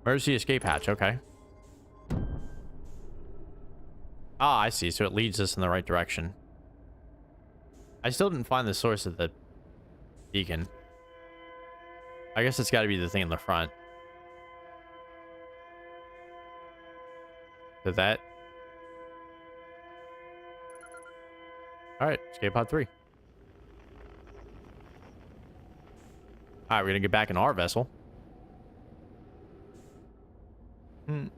Emergency escape hatch. Okay. Ah, I see. So it leads us in the right direction. I still didn't find the source of the beacon. I guess it's got to be the thing in the front. Did that? All right, escape pod 3. All right, we're gonna get back in our vessel. Going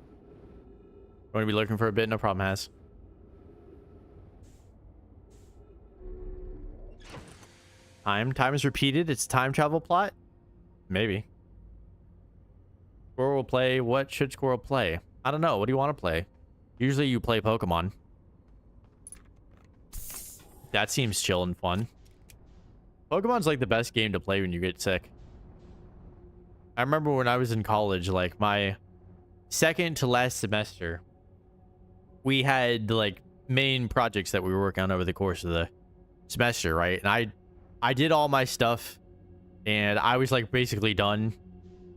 to be looking for a bit. No problem, Has. Time is repeated. It's time travel plot. Maybe. Squirrel will play. What should Squirrel play? I don't know. What do you want to play? Usually you play Pokemon. That seems chill and fun. Pokemon's like the best game to play when you get sick. I remember when I was in college, like my second to last semester, we had like main projects that we were working on over the course of the semester, right? And I did all my stuff and I was like basically done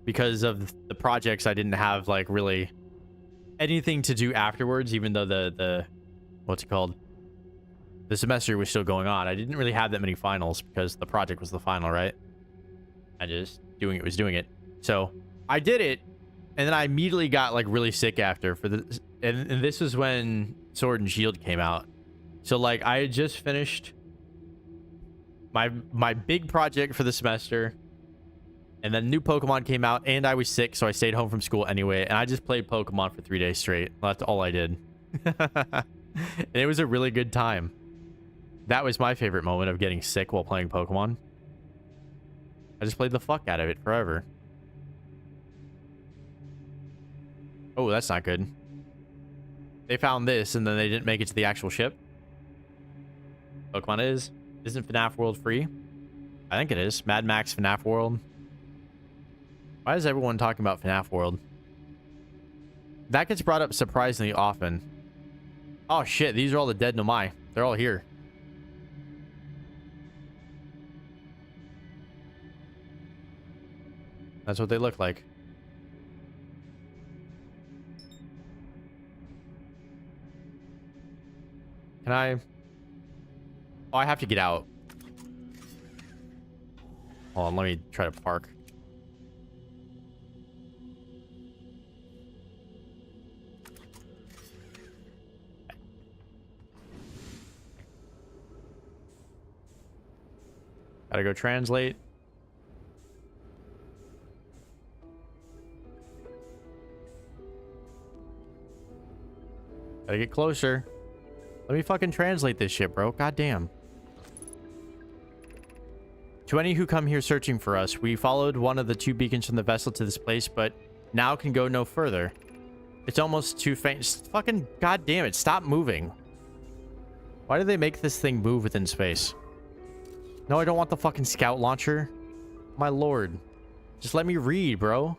because of the projects. I didn't have like really anything to do afterwards, even though the what's it called? The semester was still going on. I didn't really have that many finals because the project was the final, right? I just doing it was doing it. So I did it, and then I immediately got like really sick after for the and this was when Sword and Shield came out. So like I had just finished my big project for the semester, and then new Pokemon came out, and I was sick, so I stayed home from school anyway, and I just played Pokemon for 3 days straight. That's all I did. And it was a really good time. That was my favorite moment of getting sick while playing Pokemon. I just played the fuck out of it forever. Oh, that's not good. They found this and then they didn't make it to the actual ship. Pokemon isn't FNAF World free? I think it is. Mad Max FNAF World. Why is everyone talking about FNAF World? That gets brought up surprisingly often. Oh shit, these are all the dead Nomai. They're all here. That's what they look like. Can I? Oh, I have to get out. Hold on, let me try to park. Gotta go translate. Gotta get closer. Let me fucking translate this shit, bro. God damn. To any who come here searching for us, we followed one of the 2 beacons from the vessel to this place, but now can go no further. It's almost too faint. Fucking god damn it. Stop moving. Why do they make this thing move within space? No, I don't want the fucking scout launcher. My lord. Just let me read, bro.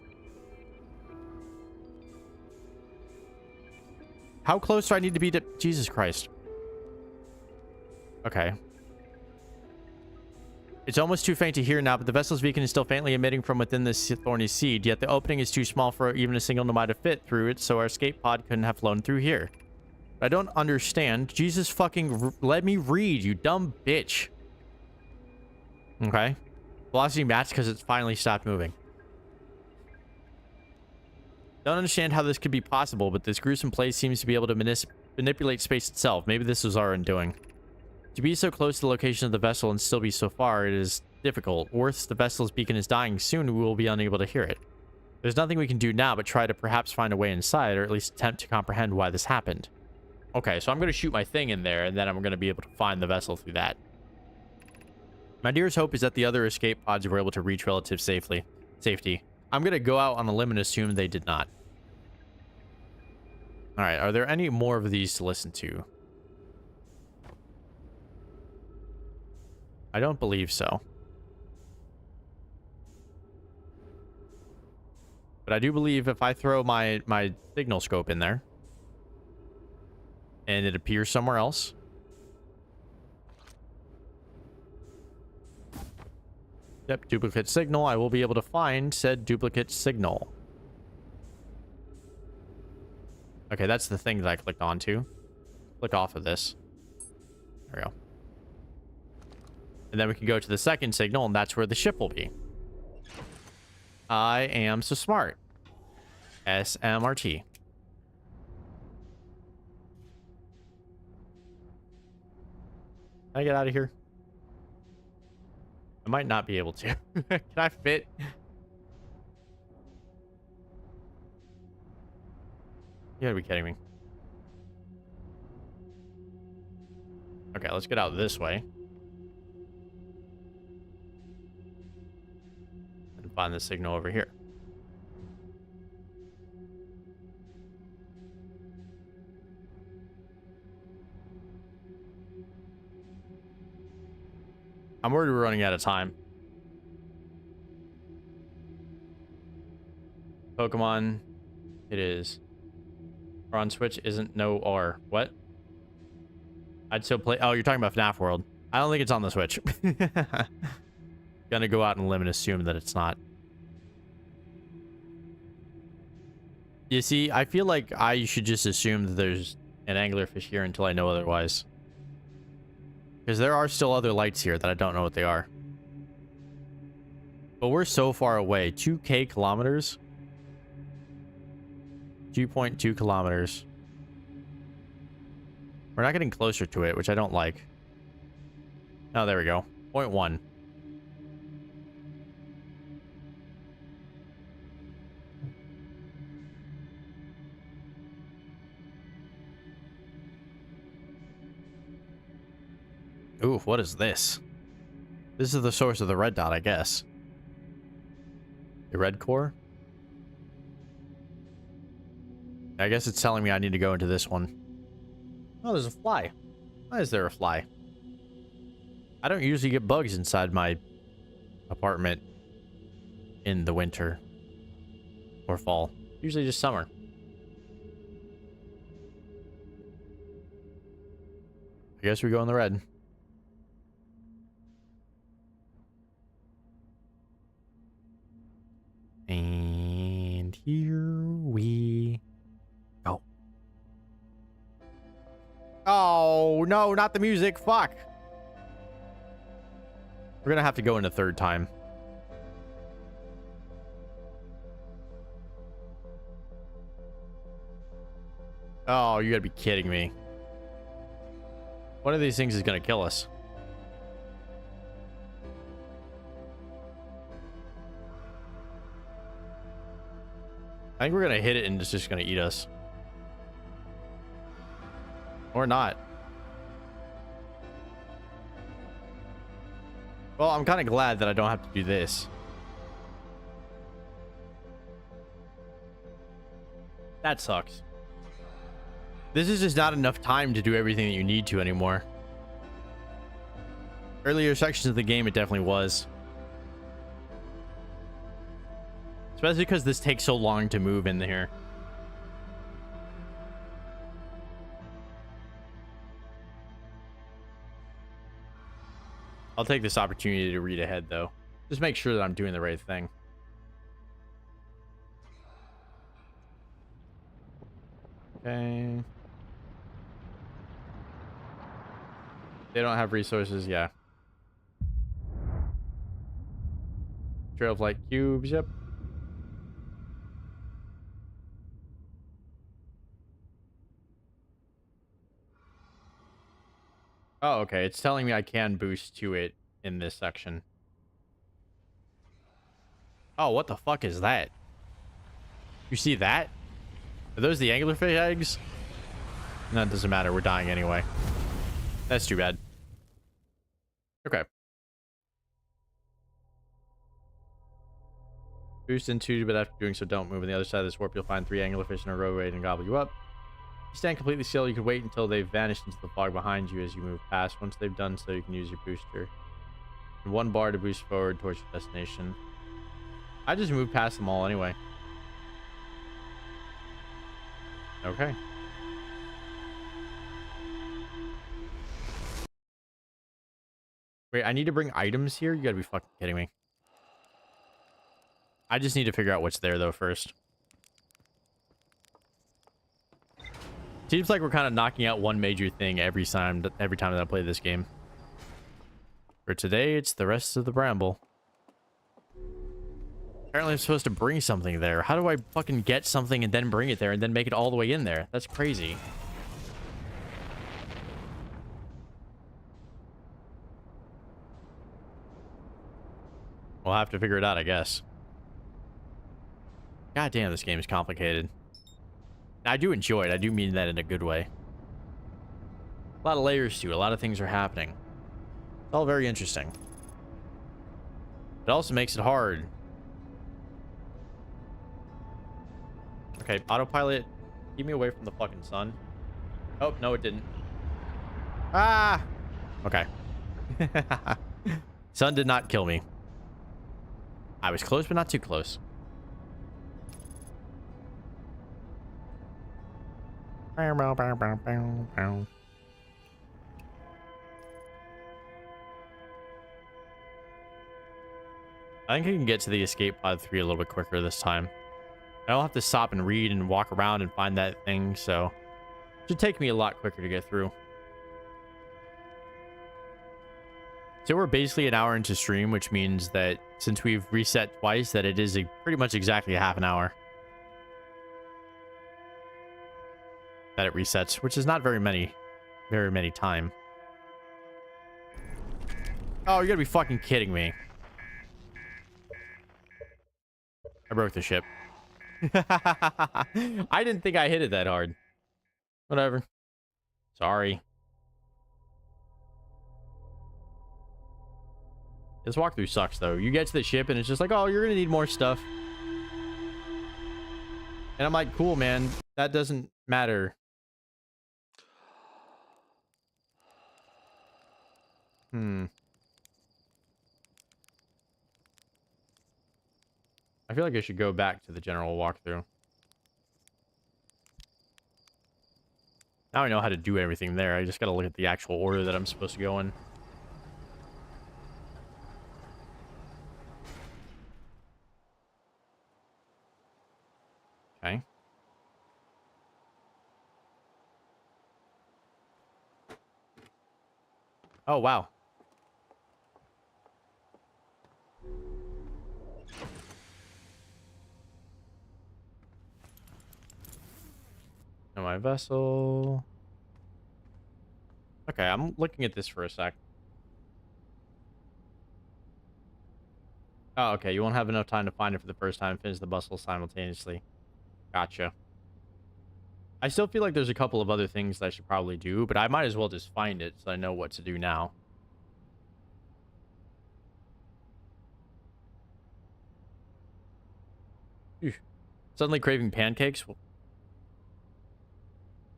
How close do I need to be to... Jesus Christ. Okay. It's almost too faint to hear now, but the vessel's beacon is still faintly emitting from within this thorny seed, yet the opening is too small for even a single Nomai to fit through it, so our escape pod couldn't have flown through here. I don't understand. Jesus fucking... Let me read, you dumb bitch. Okay. Velocity matched because it's finally stopped moving. Don't understand how this could be possible, but this gruesome place seems to be able to manipulate space itself. Maybe this was our undoing. To be so close to the location of the vessel and still be so far, it is difficult. Worse, the vessel's beacon is dying. Soon we will be unable to hear it. There's nothing we can do now but try to perhaps find a way inside, or at least attempt to comprehend why this happened. Okay, so I'm going to shoot my thing in there, and then I'm going to be able to find the vessel through that. My dearest hope is that the other escape pods were able to reach relative safety. I'm going to go out on a limb and assume they did not. Alright, are there any more of these to listen to? I don't believe so. But I do believe if I throw my signal scope in there and it appears somewhere else. Yep, duplicate signal. I will be able to find said duplicate signal. Okay, that's the thing that I clicked onto. Click off of this. There we go. And then we can go to the second signal, and that's where the ship will be. I am so smart. SMRT. Can I get out of here? I might not be able to. Can I fit? You gotta be kidding me. Okay, let's get out this way. And find the signal over here. I'm worried we're running out of time. Pokemon. It is. Or on Switch isn't no R. What? I'd still play. Oh, you're talking about FNAF World. I don't think it's on the Switch. Gonna go out on a limb and assume that it's not. You see, I feel like I should just assume that there's an anglerfish here until I know otherwise. Because there are still other lights here that I don't know what they are. But we're so far away. 2K kilometers? 2.2 kilometers. We're not getting closer to it, which I don't like. Oh, there we go. 0.1. Ooh, what is this? This is the source of the red dot, I guess. The red core? I guess it's telling me I need to go into this one. Oh, there's a fly. Why is there a fly? I don't usually get bugs inside my apartment in the winter or fall. Usually just summer. I guess we go in the red. And here we go. Oh, no, not the music. Fuck. We're gonna have to go in a third time. Oh, you gotta be kidding me. One of these things is gonna kill us. I think we're gonna hit it and it's just gonna eat us. Or not. Well, I'm kind of glad that I don't have to do this. That sucks. This is just not enough time to do everything that you need to anymore. Earlier sections of the game, it definitely was. Especially because this takes so long to move in here. I'll take this opportunity to read ahead, though. Just make sure that I'm doing the right thing. Okay. They don't have resources, yeah. Trail of light cubes, yep. Oh, okay. It's telling me I can boost to it in this section. Oh, what the fuck is that? You see that? Are those the anglerfish eggs? No, it doesn't matter. We're dying anyway. That's too bad. Okay. Boost into, but after doing so, don't move. On the other side of this warp, you'll find 3 anglerfish in a row ready to gobble you up. You stand completely still. You can wait until they've vanished into the fog behind you as you move past. Once they've done so, you can use your booster. And 1 bar to boost forward towards your destination. I just moved past them all anyway. Okay. Wait, I need to bring items here? You gotta be fucking kidding me. I just need to figure out what's there, though, first. Seems like we're kind of knocking out one major thing every time that I play this game. For today, it's the rest of the bramble. Apparently, I'm supposed to bring something there. How do I fucking get something and then bring it there and then make it all the way in there? That's crazy. We'll have to figure it out, I guess. God damn, this game is complicated. I do enjoy it. I do mean that in a good way. A lot of layers to it. A lot of things are happening. It's all very interesting. It also makes it hard. Okay, autopilot. Keep me away from the fucking sun. Oh, no, it didn't. Ah! Okay. Sun did not kill me. I was close, but not too close. I think I can get to the escape pod 3 a little bit quicker this time. I don't have to stop and read and walk around and find that thing, so it should take me a lot quicker to get through. So we're basically an hour into stream, which means that since we've reset twice, that it is pretty much exactly half an hour that it resets, which is not very many time. Oh, you gotta be fucking kidding me. I broke the ship. I didn't think I hit it that hard. Whatever. Sorry. This walkthrough sucks, though. You get to the ship, and it's just like, oh, you're gonna need more stuff. And I'm like, cool, man. That doesn't matter. I feel like I should go back to the general walkthrough. Now I know how to do everything there. I just gotta look at the actual order that I'm supposed to go in. Okay. Oh, wow. My vessel. Okay, I'm looking at this for a sec. Oh, okay. You won't have enough time to find it for the first time. Finish the vessel simultaneously. Gotcha. I still feel like there's a couple of other things that I should probably do, but I might as well just find it so I know what to do now. Phew. Suddenly craving pancakes.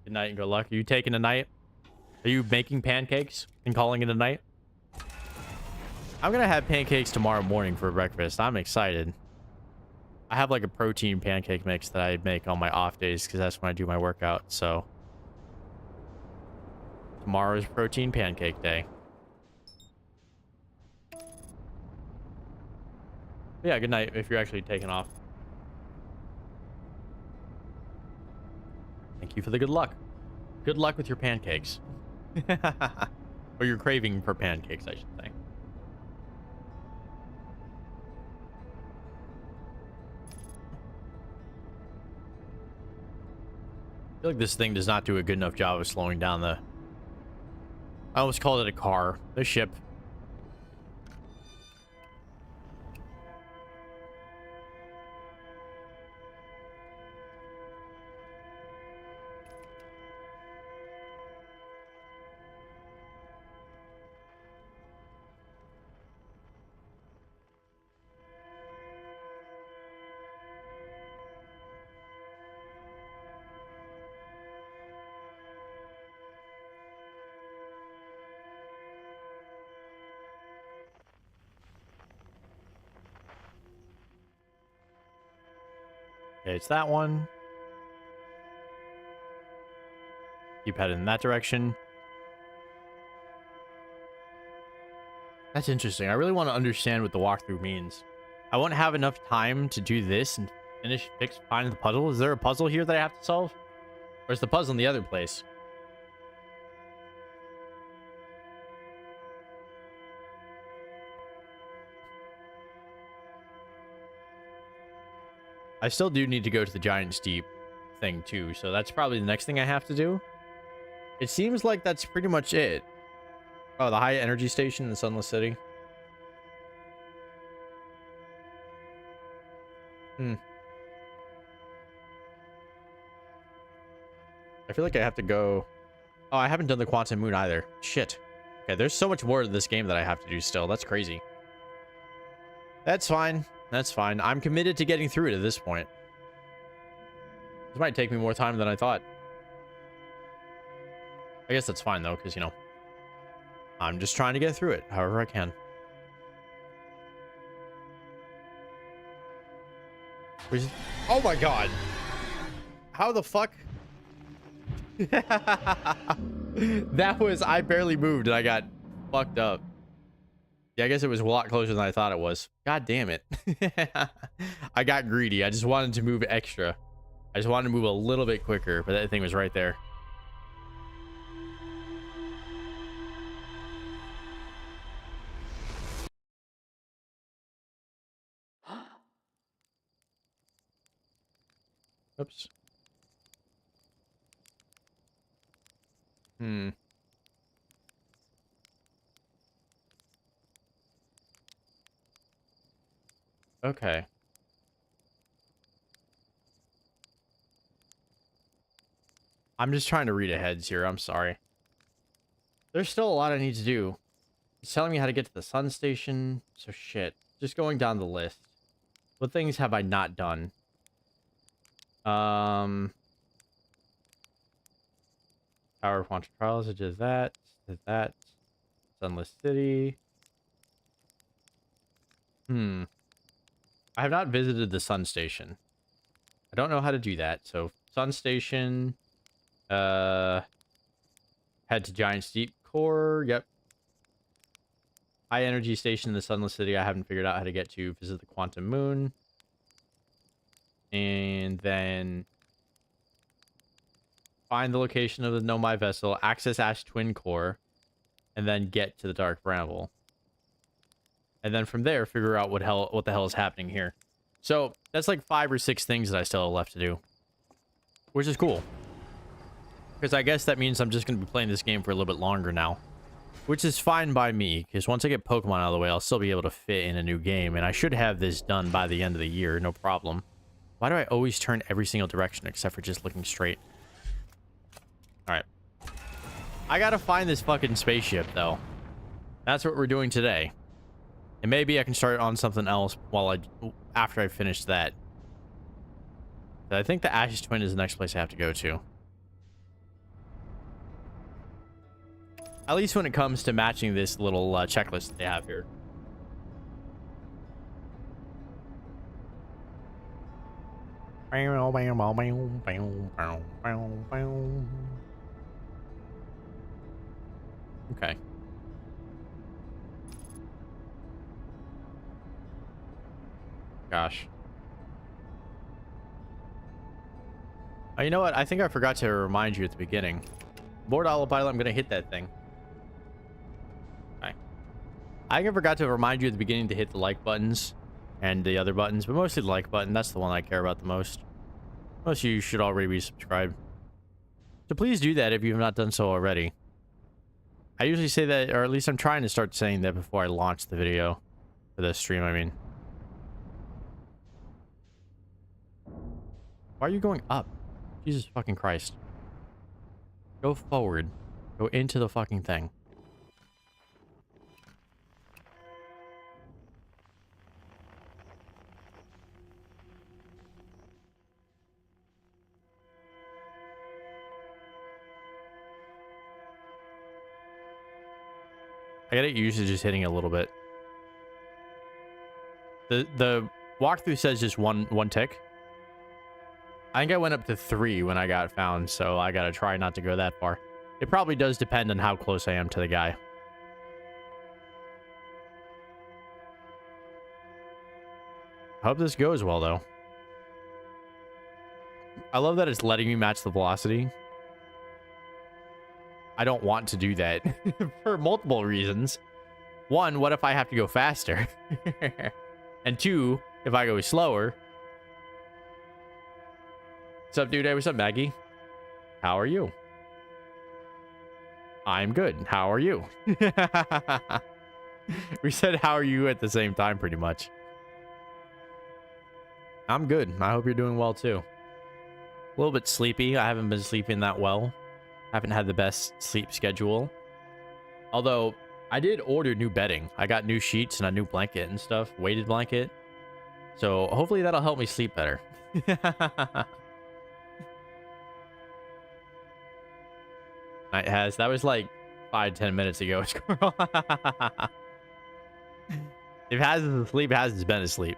Good night and good luck. Are you taking a night? Are you making pancakes and calling it a night? I'm gonna have pancakes tomorrow morning for breakfast. I'm excited. I have like a protein pancake mix that I make on my off days because that's when I do my workout. So tomorrow is protein pancake day. Yeah, good night if you're actually taking off. Thank you for the good luck. Good luck with your pancakes. Or your craving for pancakes, I should say. I feel like this thing does not do a good enough job of slowing down the... I almost called it a car. The ship. Okay, it's that one. Keep heading in that direction. That's interesting. I really want to understand what the walkthrough means. I won't have enough time to do this and finish finding the puzzle. Is there a puzzle here that I have to solve? Or Where's the puzzle in the other place? I still do need to go to the Giant Steep thing too, so that's probably the next thing I have to do. It seems like that's pretty much it. Oh, the high energy station in the Sunless City. I feel like I have to go. Oh, I haven't done the Quantum Moon either. Shit. Okay, there's so much more to this game that I have to do still. That's crazy. That's fine. That's fine. I'm committed to getting through it at this point. This might take me more time than I thought. I guess that's fine though, because, you know, I'm just trying to get through it however I can. Oh my god. How the fuck? That was, I barely moved and I got fucked up. Yeah, I guess it was a lot closer than I thought it was. God damn it. I got greedy. I just wanted to move extra. I just wanted to move a little bit quicker, but that thing was right there. Oops. Okay. I'm just trying to read ahead here. I'm sorry. There's still a lot I need to do. It's telling me how to get to the sun station. So shit. Just going down the list. What things have I not done? Power of Quantum Trials, I did that. Did that. Sunless City. I have not visited the sun station. I don't know how to do that. So sun station. Head to Giant Steep Core. Yep. High energy station in the Sunless City. I haven't figured out how to get to. Visit the Quantum Moon. And then find the location of the Nomai vessel. Access Ash Twin Core. And then get to the Dark Bramble. And then from there, figure out what the hell is happening here. So that's like 5 or 6 things that I still have left to do. Which is cool. Because I guess that means I'm just going to be playing this game for a little bit longer now. Which is fine by me, because once I get Pokemon out of the way, I'll still be able to fit in a new game. And I should have this done by the end of the year, no problem. Why do I always turn every single direction except for just looking straight? Alright. I gotta find this fucking spaceship, though. That's what we're doing today. And maybe I can start on something else after I finish that. But I think the Ashes Twin is the next place I have to go to. At least when it comes to matching this little checklist that they have here. Okay. Gosh. Oh, you know what? I think I forgot to remind you at the beginning. Board autopilot, I'm going to hit that thing. Okay. I forgot to remind you at the beginning to hit the like buttons and the other buttons, but mostly the like button. That's the one I care about the most. Most of you should already be subscribed. So please do that if you have not done so already. I usually say that, or at least I'm trying to start saying that before I launch the video. For this stream, I mean. Why are you going up? Jesus fucking Christ. Go forward. Go into the fucking thing. I gotta get used to just hitting a little bit. The walkthrough says just one tick. I think I went up to 3 when I got found, so I gotta try not to go that far. It probably does depend on how close I am to the guy. I hope this goes well, though. I love that it's letting me match the velocity. I don't want to do that for multiple reasons. One, what if I have to go faster? And two, if I go slower. What's up, dude? Hey, what's up, Maggie? How are you? I'm good. How are you? We said, how are you at the same time, pretty much. I'm good. I hope you're doing well, too. A little bit sleepy. I haven't been sleeping that well. Haven't had the best sleep schedule. Although, I did order new bedding. I got new sheets and a new blanket and stuff. Weighted blanket. So, hopefully that'll help me sleep better. It has. That was like 5-10 minutes ago, Squirrel. If Haz is asleep, Haz has been asleep.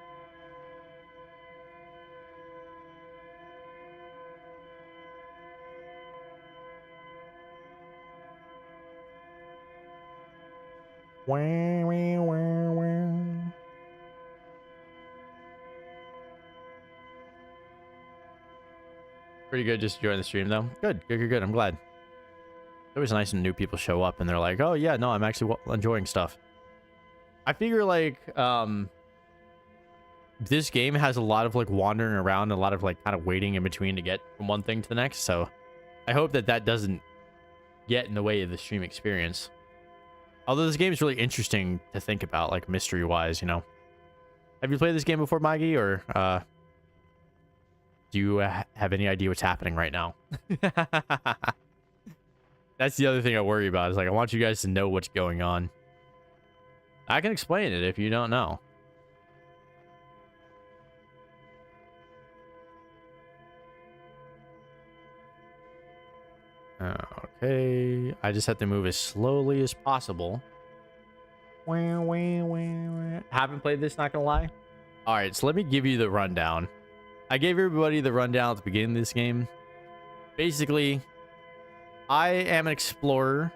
Pretty good, just enjoying the stream though. Good, good, good, good. I'm glad. It was nice when new people show up and they're like, oh yeah, no, I'm actually enjoying stuff. I figure like this game has a lot of like wandering around, a lot of like kind of waiting in between to get from one thing to the next. So I hope that that doesn't get in the way of the stream experience. Although this game is really interesting to think about, like mystery wise, you know. Have you played this game before, Maggie, or do you have any idea what's happening right now? That's the other thing I worry about, is like I want you guys to know what's going on. I can explain it if you don't know. Okay, I just have to move as slowly as possible. Haven't played this, not gonna lie. All right, so let me give you the rundown. I gave everybody the rundown at the beginning of this game. Basically, I am an explorer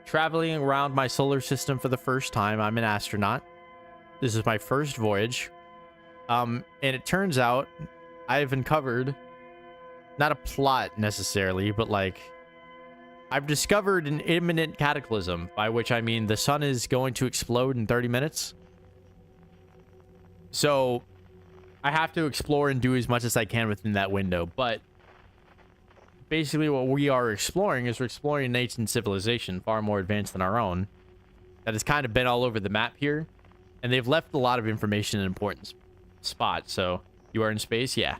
traveling around my solar system for the first time. I'm an astronaut. This is my first voyage. And it turns out I've uncovered, not a plot necessarily, but like I've discovered an imminent cataclysm, by which I mean the sun is going to explode in 30 minutes. So I have to explore and do as much as I can within that window. But basically what we are exploring is we're exploring an ancient civilization far more advanced than our own that has kind of been all over the map here. And they've left a lot of information in important spots. So you are in space? Yeah.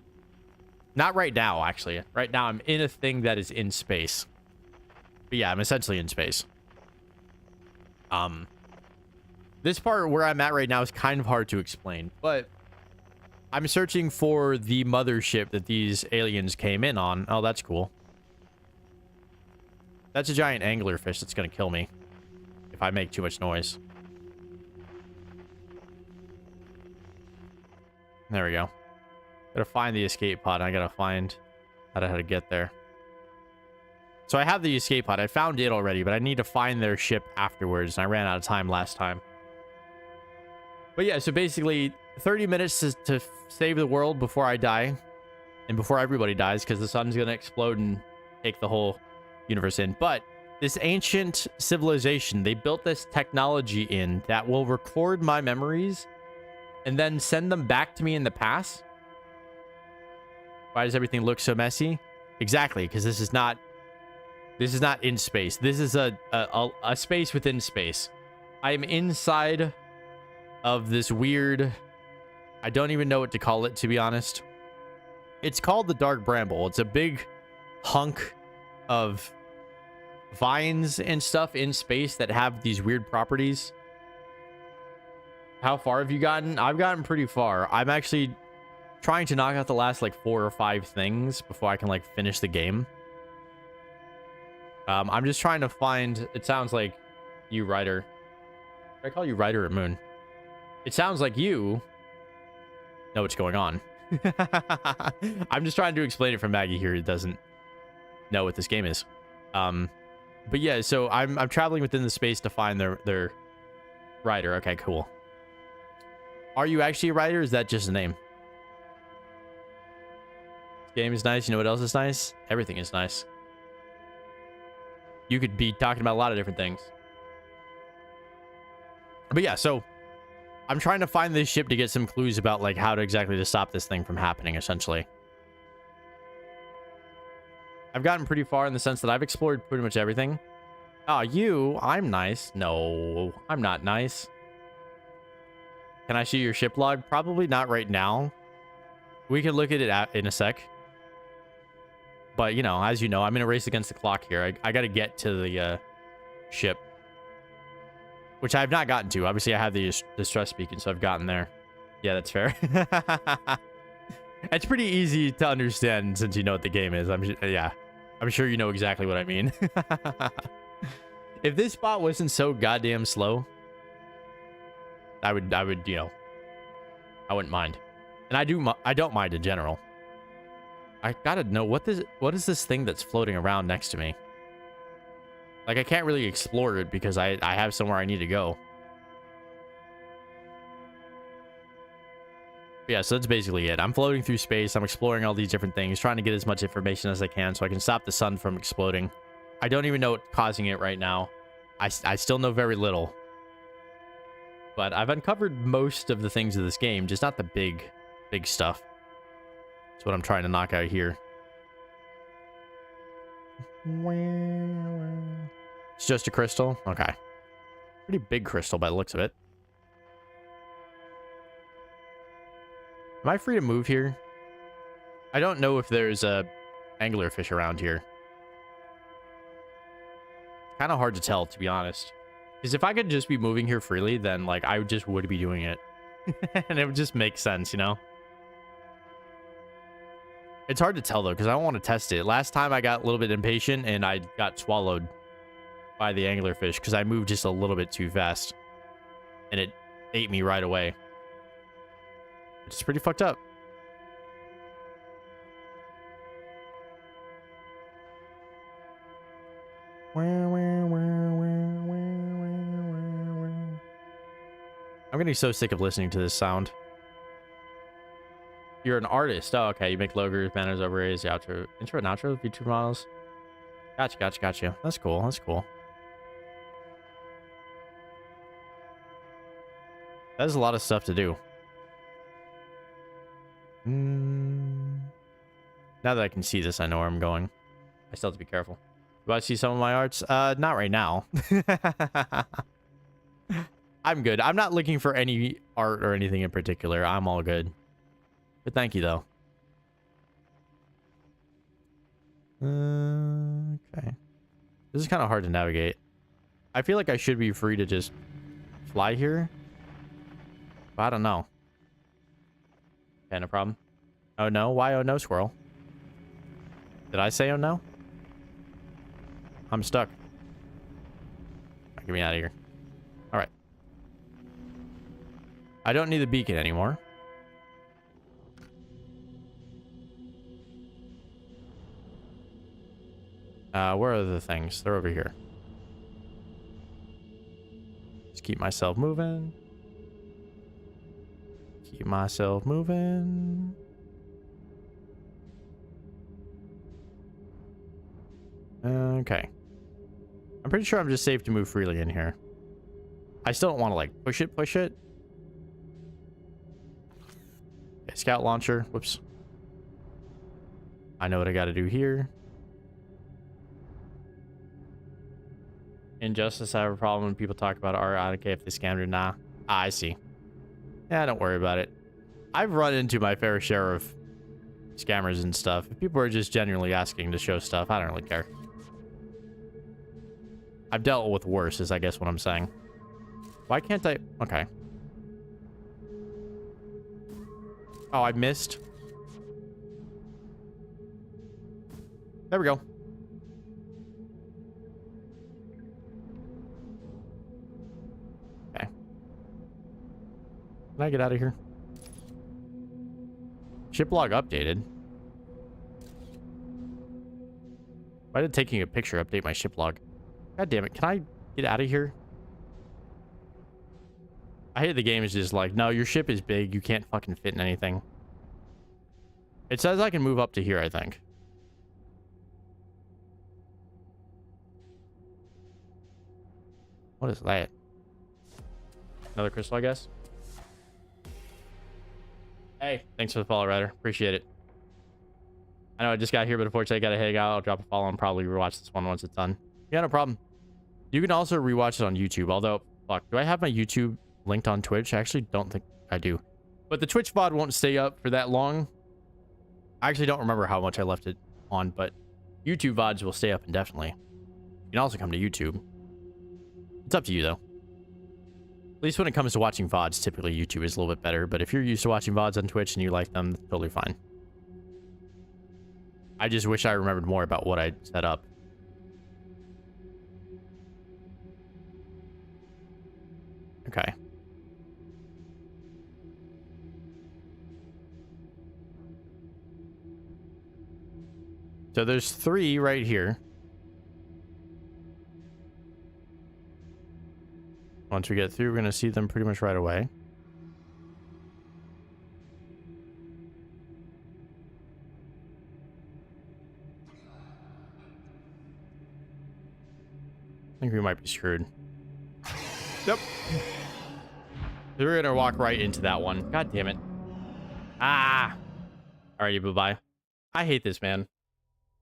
Not right now, actually. Right now I'm in a thing that is in space. But yeah, I'm essentially in space. This part where I'm at right now is kind of hard to explain, but I'm searching for the mothership that these aliens came in on. Oh, that's cool. That's a giant anglerfish that's gonna kill me if I make too much noise. There we go. Gotta find the escape pod. I gotta find how to get there. So I have the escape pod. I found it already, but I need to find their ship afterwards. And I ran out of time last time. But yeah, so basically 30 minutes to save the world before I die. And before everybody dies, because the sun's going to explode and take the whole universe in. But this ancient civilization, they built this technology in that will record my memories and then send them back to me in the past. Why does everything look so messy? Exactly, because this is not in space. This is a space within space. I am inside of this weird, I don't even know what to call it, to be honest. It's called the Dark Bramble. It's a big hunk of vines and stuff in space that have these weird properties. How far have you gotten? I've gotten pretty far. I'm actually trying to knock out the last like 4 or 5 things before I can like finish the game. I'm just trying to find, it sounds like you, Ryder. Should I call you Ryder or Moon? It sounds like you know what's going on. I'm just trying to explain it for Maggie here who doesn't know what this game is. But yeah, so I'm traveling within the space to find their Ryder. Okay, cool. Are you actually a Ryder, or is that just a name? This game is nice. You know what else is nice? Everything is nice. You could be talking about a lot of different things. But yeah, so I'm trying to find this ship to get some clues about like how to exactly to stop this thing from happening, essentially. I've gotten pretty far in the sense that I've explored pretty much everything. Oh, I'm nice. No, I'm not nice. Can I see your ship log? Probably not right now. We can look at it in a sec. But, you know, as you know, I'm in a race against the clock here. I got to get to the ship. Which I have not gotten to. Obviously, I have the distress beacon, so I've gotten there. Yeah, that's fair. It's pretty easy to understand since you know what the game is. I'm sure you know exactly what I mean. If this spot wasn't so goddamn slow, I would, you know, I wouldn't mind. And I don't mind in general. I gotta know what is this thing that's floating around next to me? Like, I can't really explore it because I have somewhere I need to go. Yeah, so that's basically it. I'm floating through space. I'm exploring all these different things, trying to get as much information as I can so I can stop the sun from exploding. I don't even know what's causing it right now. I still know very little. But I've uncovered most of the things of this game, just not the big stuff. That's what I'm trying to knock out here. It's just a crystal? Okay. Pretty big crystal by the looks of it. Am I free to move here? I don't know if there's a anglerfish around here. Kind of hard to tell, to be honest. Because if I could just be moving here freely, then like I just would be doing it. And it would just make sense, you know? It's hard to tell though, because I don't want to test it. Last time I got a little bit impatient and I got swallowed by the anglerfish because I moved just a little bit too fast. And it ate me right away. It's pretty fucked up. I'm getting so sick of listening to this sound. You're an artist. Oh, okay. You make logos, banners, overlays, the outro, intro and outro, VTuber models. Gotcha. That's cool. That's a lot of stuff to do. Now that I can see this, I know where I'm going. I still have to be careful. Do I see some of my arts? Not right now. I'm good. I'm not looking for any art or anything in particular. I'm all good. But thank you, though. Okay. This is kind of hard to navigate. I feel like I should be free to just fly here. But I don't know. Okay, no problem. Oh, no? Why oh, no, squirrel? Did I say oh, no? I'm stuck. Get me out of here. All right. I don't need the beacon anymore. Where are the things? They're over here. Just keep myself moving. Keep myself moving. Okay. I'm pretty sure I'm just safe to move freely in here. I still don't want to like push it. Okay, scout launcher. Whoops. I know what I got to do here. Injustice, I have a problem when people talk about art. I don't care if they scammed or nah. Ah, I see. Yeah, don't worry about it. I've run into my fair share of scammers and stuff. If people are just genuinely asking to show stuff, I don't really care. I've dealt with worse, is I guess what I'm saying. Why can't I? Okay. Oh, I missed. There we go. Okay. Can I get out of here? Ship log updated. Why did taking a picture update my ship log? God damn it. Can I get out of here? I hate the game is just like, no, your ship is big. You can't fucking fit in anything. It says I can move up to here, I think. What is that? Another crystal, I guess. Hey, thanks for the follow, Ryder. Appreciate it. I know I just got here, but unfortunately I gotta head out. I'll drop a follow and probably rewatch this one once it's done. Yeah, no problem. You can also rewatch it on YouTube, although, fuck, do I have my YouTube linked on Twitch? I actually don't think I do. But the Twitch VOD won't stay up for that long. I actually don't remember how much I left it on, but YouTube VODs will stay up indefinitely. You can also come to YouTube. It's up to you, though. At least when it comes to watching VODs, typically YouTube is a little bit better, but if you're used to watching VODs on Twitch and you like them, totally fine. I just wish I remembered more about what I set up. Okay. So there's 3 right here. Once we get through, we're going to see them pretty much right away. I think we might be screwed. Yep. We're going to walk right into that one. God damn it. Ah. Alrighty, bye-bye. I hate this, man.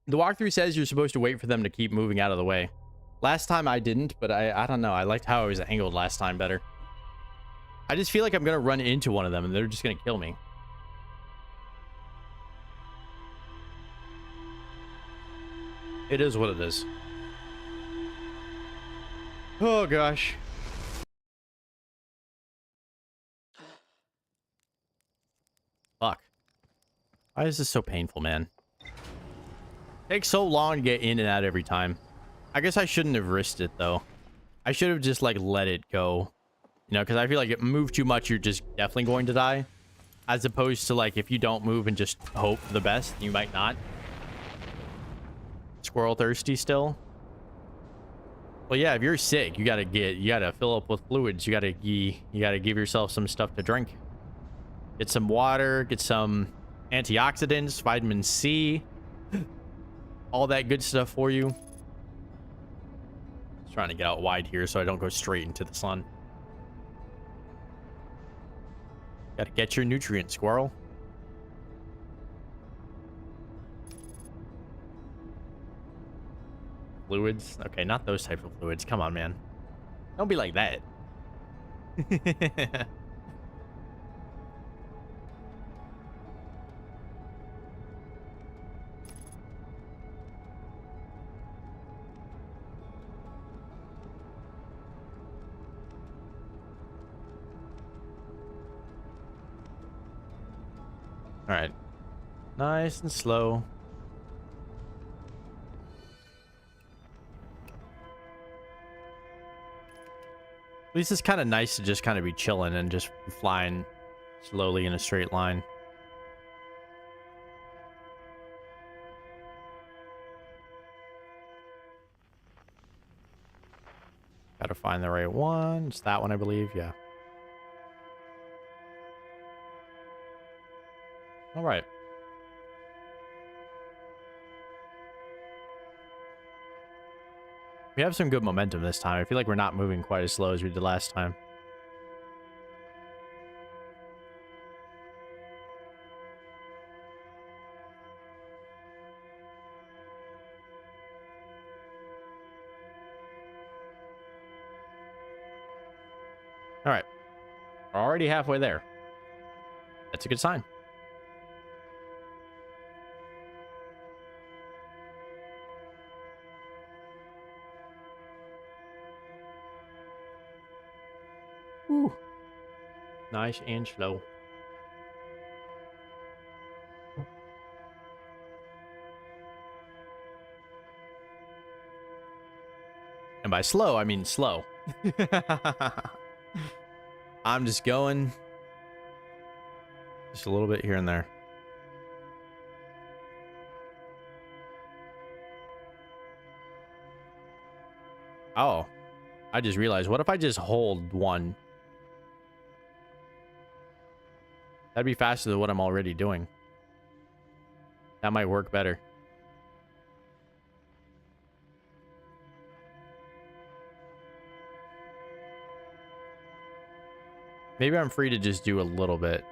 The walkthrough says you're supposed to wait for them to keep moving out of the way. Last time I didn't, but I don't know. I liked how I was angled last time better. I just feel like I'm going to run into one of them and they're just going to kill me. It is what it is. Oh, gosh. Fuck. Why is this so painful, man? Takes so long to get in and out every time. I guess I shouldn't have risked it, though. I should have just, like, let it go. You know, because I feel like if you move too much, you're just definitely going to die. As opposed to, like, if you don't move and just hope for the best, you might not. Squirrel thirsty still? Well, yeah, if you're sick, you gotta fill up with fluids. You gotta give yourself some stuff to drink. Get some water, get some antioxidants, vitamin C, all that good stuff for you. Just trying to get out wide here so I don't go straight into the sun. Gotta get your nutrients, squirrel. Fluids? Okay, not those type of fluids. Come on, man. Don't be like that. All right. Nice and slow. At least it's kind of nice to just kind of be chilling and just flying slowly in a straight line. Gotta find the right one. It's that one, I believe. Yeah. All right. We have some good momentum this time. I feel like we're not moving quite as slow as we did last time. All right. We're already halfway there. That's a good sign. Ooh. Nice and slow. And by slow, I mean slow. I'm just going just a little bit here and there. Oh, I just realized, what if I just hold one? That'd be faster than what I'm already doing. That might work better. Maybe I'm free to just do a little bit.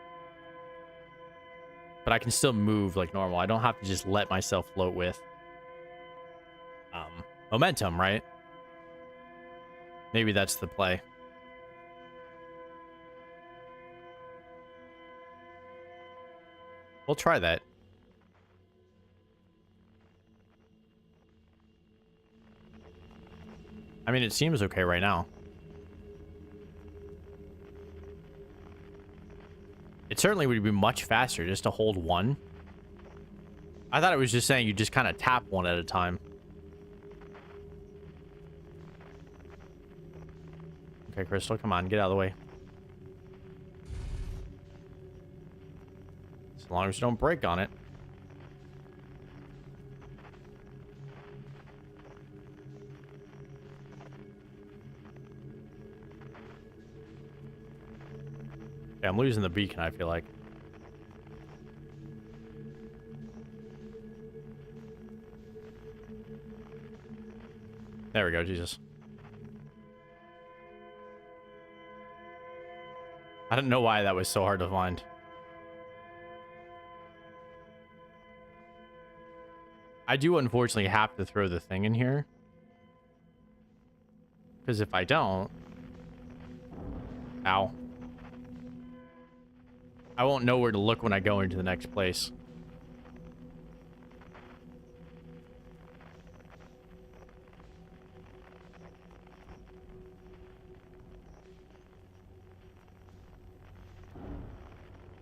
But I can still move like normal. I don't have to just let myself float with momentum, right? Maybe that's the play. We'll try that. I mean, it seems okay right now. It certainly would be much faster just to hold one. I thought it was just saying you just kind of tap one at a time. Okay, Crystal, come on, get out of the way. As long as you don't break on it. Okay, I'm losing the beacon, I feel like. There we go, Jesus. I don't know why that was so hard to find. I do unfortunately have to throw the thing in here. Because if I don't... Ow. I won't know where to look when I go into the next place.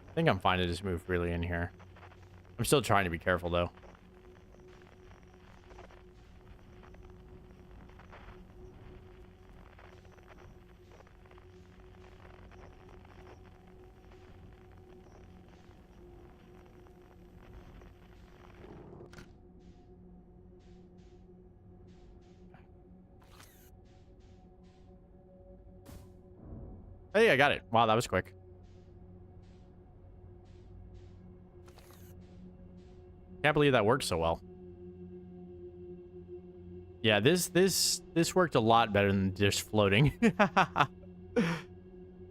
I think I'm fine to just move freely in here. I'm still trying to be careful, though. Hey, I got it. Wow, that was quick. Can't believe that worked so well. Yeah, this worked a lot better than just floating.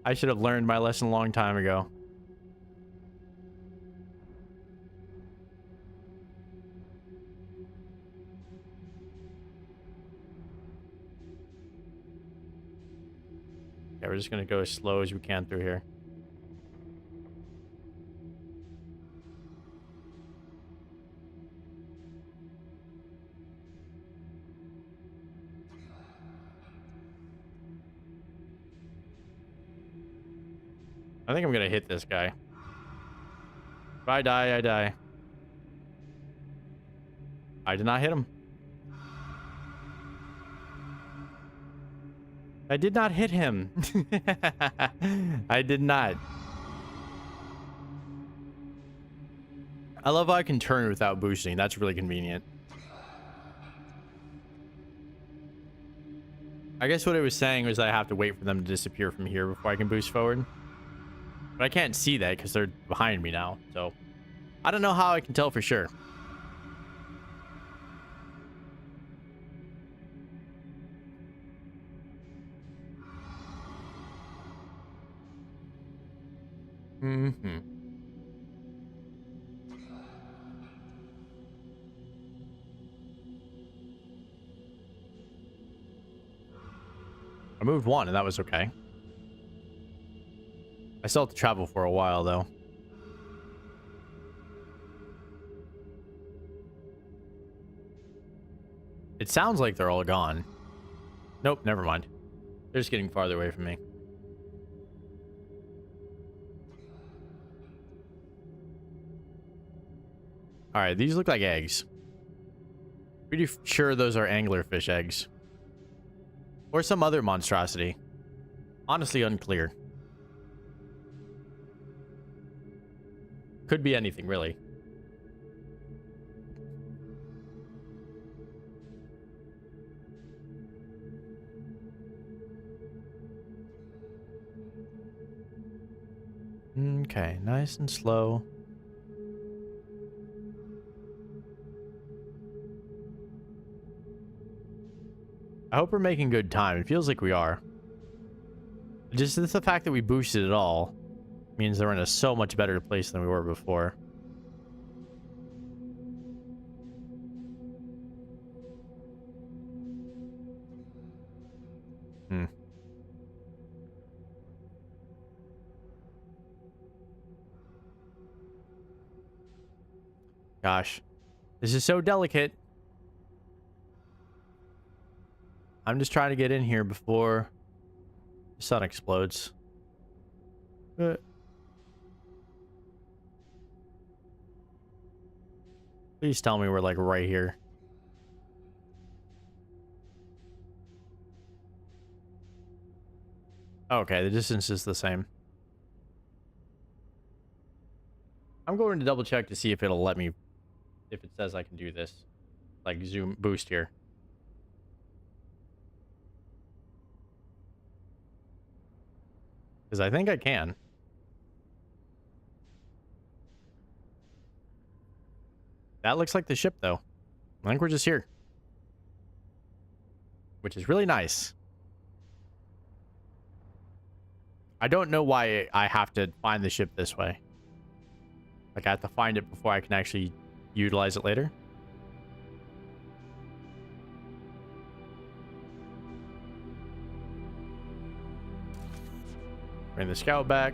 I should have learned my lesson a long time ago. Yeah, we're just gonna go as slow as we can through here. I think I'm gonna hit this guy. If I die, I die. I did not hit him. I did not hit him. I did not. I love how I can turn without boosting. That's really convenient. I guess what it was saying was that I have to wait for them to disappear from here before I can boost forward. But I can't see that because they're behind me now. So I don't know how I can tell for sure. Mm-hmm. I moved one and that was okay. I still have to travel for a while though. It sounds like they're all gone. Nope, never mind. They're just getting farther away from me. All right, these look like eggs. Pretty sure those are anglerfish eggs. Or some other monstrosity. Honestly unclear. Could be anything, really. Okay, nice and slow. I hope we're making good time. It feels like we are. Just the fact that we boosted it all means that we're in a so much better place than we were before. Hmm. Gosh. This is so delicate. I'm just trying to get in here before the sun explodes. Please tell me we're like right here. Okay, the distance is the same. I'm going to double check to see if it'll let me, if it says I can do this. Like zoom boost here. Because I think I can. That looks like the ship, though. I think we're just here. Which is really nice. I don't know why I have to find the ship this way. Like, I have to find it before I can actually utilize it later. Bring the scout back.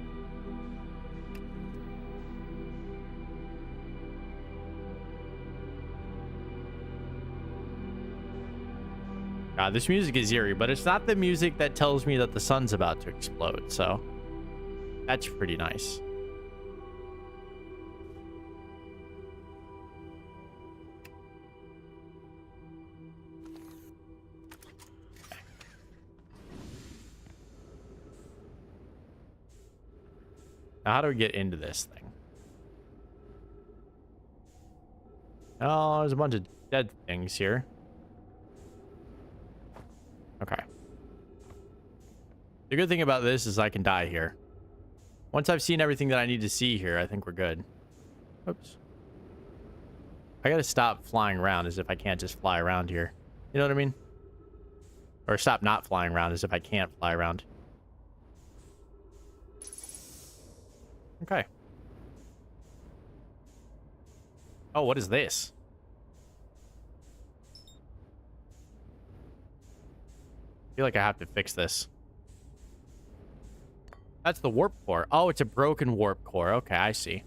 God, this music is eerie, but it's not the music that tells me that the sun's about to explode, so that's pretty nice. Now, how do we get into this thing? Oh, there's a bunch of dead things here. Okay. The good thing about this is I can die here. Once I've seen everything that I need to see here, I think we're good. Oops. I gotta stop flying around as if I can't just fly around here. You know what I mean? Or stop not flying around as if I can't fly around. Okay. Oh, what is this? I feel like I have to fix this. That's the warp core. Oh, it's a broken warp core. Okay, I see.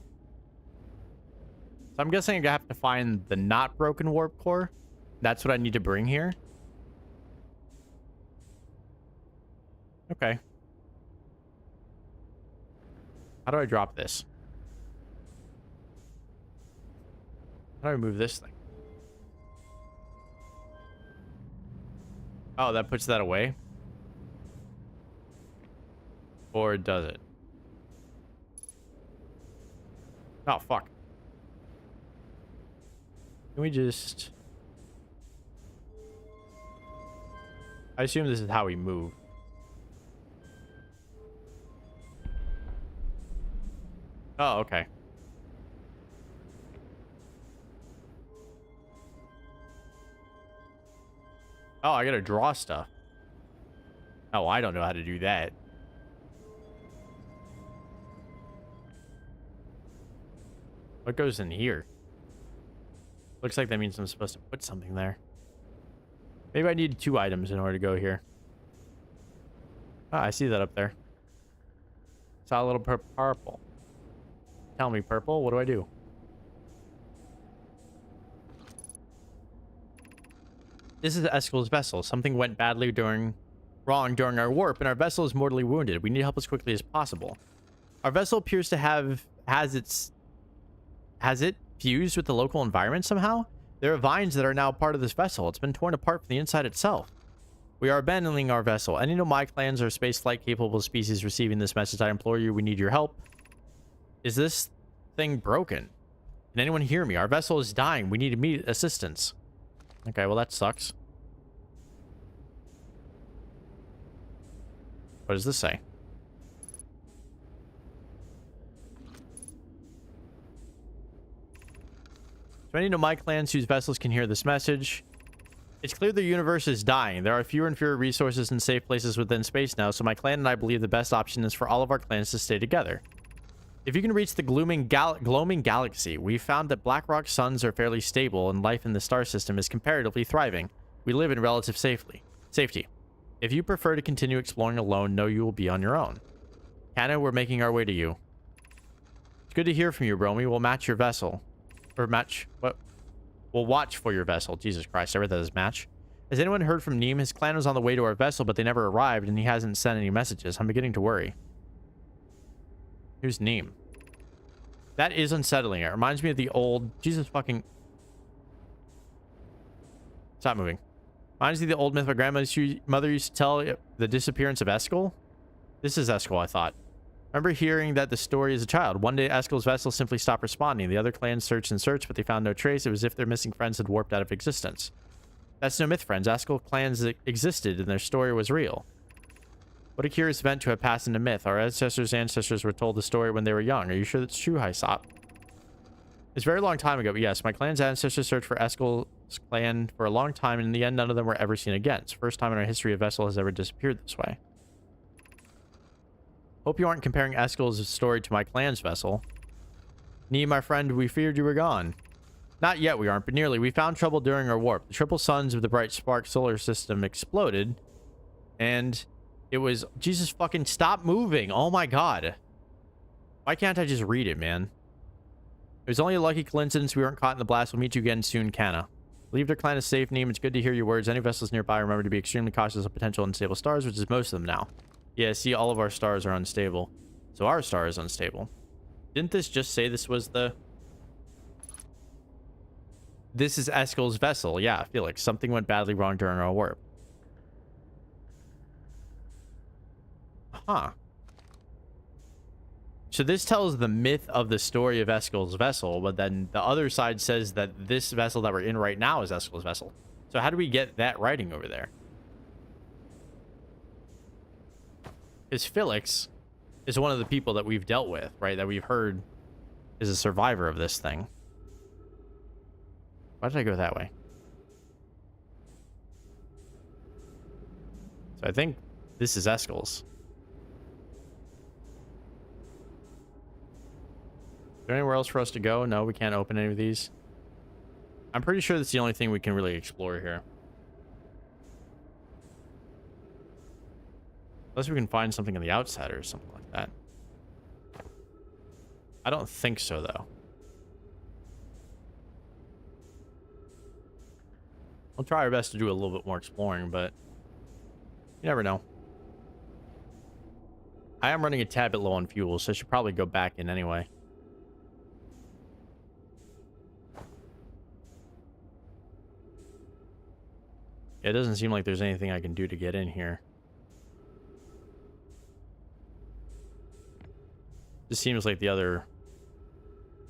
So I'm guessing I have to find the not broken warp core. That's what I need to bring here. Okay. How do I drop this? How do I move this thing? Oh, that puts that away? Or does it? Oh, fuck. Can we just... I assume this is how we move. Oh, okay. Oh, I gotta draw stuff. Oh, I don't know how to do that. What goes in here? Looks like that means I'm supposed to put something there. Maybe I need 2 items in order to go here. Ah, I see that up there. Saw a little purple. Tell me, purple, what do I do? This is Eskel's vessel. Something went wrong during our warp, and our vessel is mortally wounded. We need help as quickly as possible. Our vessel appears to has it fused with the local environment somehow? There are vines that are now part of this vessel. It's been torn apart from the inside itself. We are abandoning our vessel. Any Nomai clans or space flight capable species receiving this message, I implore you, we need your help. Is this thing broken? Can anyone hear me? Our vessel is dying. We need immediate assistance. Okay, well that sucks. What does this say? So any Nomai clans whose vessels can hear this message. It's clear the universe is dying. There are fewer and fewer resources and safe places within space now, so my clan and I believe the best option is for all of our clans to stay together. If you can reach the gloaming galaxy, we've found that Blackrock suns are fairly stable and life in the star system is comparatively thriving. We live in relative safety. If you prefer to continue exploring alone, know you will be on your own. Hannah, we're making our way to you. It's good to hear from you, Romy. We'll match your vessel. Or match... What? We'll watch for your vessel. Jesus Christ, I read that as match. Has anyone heard from Neem? His clan was on the way to our vessel, but they never arrived, and he hasn't sent any messages. I'm beginning to worry. Who's Neem? That is unsettling. It reminds me of the old... Jesus fucking... Stop moving. Reminds me of the old myth my grandmother used to tell, the disappearance of Eskel. This is Eskel, I thought. I remember hearing that the story as a child. One day, Eskel's vessel simply stopped responding. The other clans searched and searched, but they found no trace. It was as if their missing friends had warped out of existence. That's no myth, friends. Eskel clans existed, and their story was real. What a curious event to have passed into myth. Our ancestors were told the story when they were young. Are you sure that's true, Hysop? It's a very long time ago, but yes, my clan's ancestors searched for Eskel's clan for a long time, and in the end, none of them were ever seen again. It's the first time in our history a vessel has ever disappeared this way. Hope you aren't comparing Eskel's story to my clan's vessel. Nee, my friend, we feared you were gone. Not yet, we aren't, but nearly. We found trouble during our warp. The triple suns of the bright spark solar system exploded, and it was... Jesus fucking stop moving. Oh my god. Why can't I just read it, man? It was only a lucky coincidence we weren't caught in the blast. We'll meet you again soon, Kana. Leave their clan is safe, Neem. It's good to hear your words. Any vessels nearby, remember to be extremely cautious of potential unstable stars, which is most of them now. Yeah, see, all of our stars are unstable. So our star is unstable. Didn't this just say this was the... This is Eskel's vessel. Yeah, Felix. Something went badly wrong during our warp. Huh. So this tells the myth of the story of Eskel's vessel, but then the other side says that this vessel that we're in right now is Eskel's vessel. So how do we get that writing over there? Because Felix is one of the people that we've dealt with, right? That we've heard is a survivor of this thing. Why did I go that way? So I think this is Eskel's. Is there anywhere else for us to go? No, we can't open any of these. I'm pretty sure that's the only thing we can really explore here. Unless we can find something on the outside or something like that. I don't think so, though. We'll try our best to do a little bit more exploring, but you never know. I am running a tad bit low on fuel, so I should probably go back in anyway. It doesn't seem like there's anything I can do to get in here. This seems like the other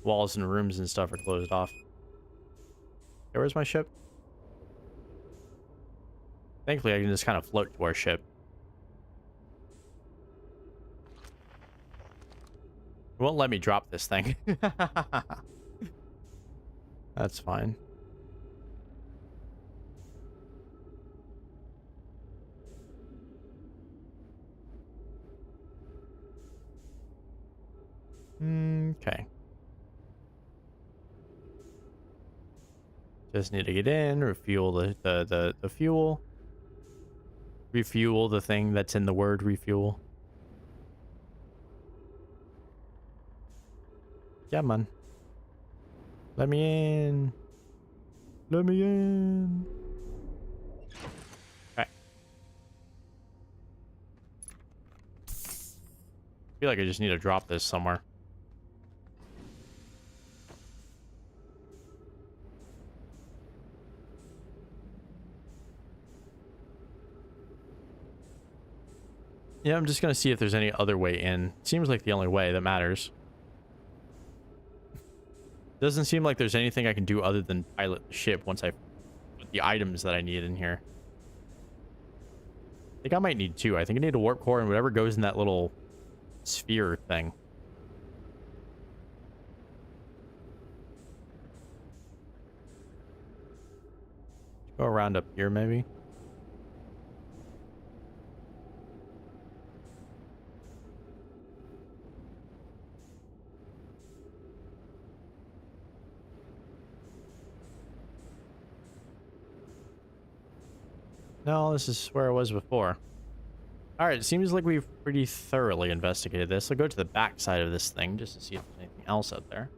walls and rooms and stuff are closed off. Hey, where's my ship? Thankfully, I can just kind of float to our ship. It won't let me drop this thing. That's fine. Okay. Just need to get in, refuel the fuel. Refuel the thing that's in the word refuel. Yeah, man. Let me in. Let me in. Okay. I feel like I just need to drop this somewhere. Yeah, I'm just going to see if there's any other way in. Seems like the only way that matters. Doesn't seem like there's anything I can do other than pilot the ship once I put the items that I need in here. I think I might need two. I think I need a warp core and whatever goes in that little sphere thing. Go around up here, maybe. No, this is where I was before. All right, it seems like we've pretty thoroughly investigated this. I'll go to the back side of this thing just to see if there's anything else out there.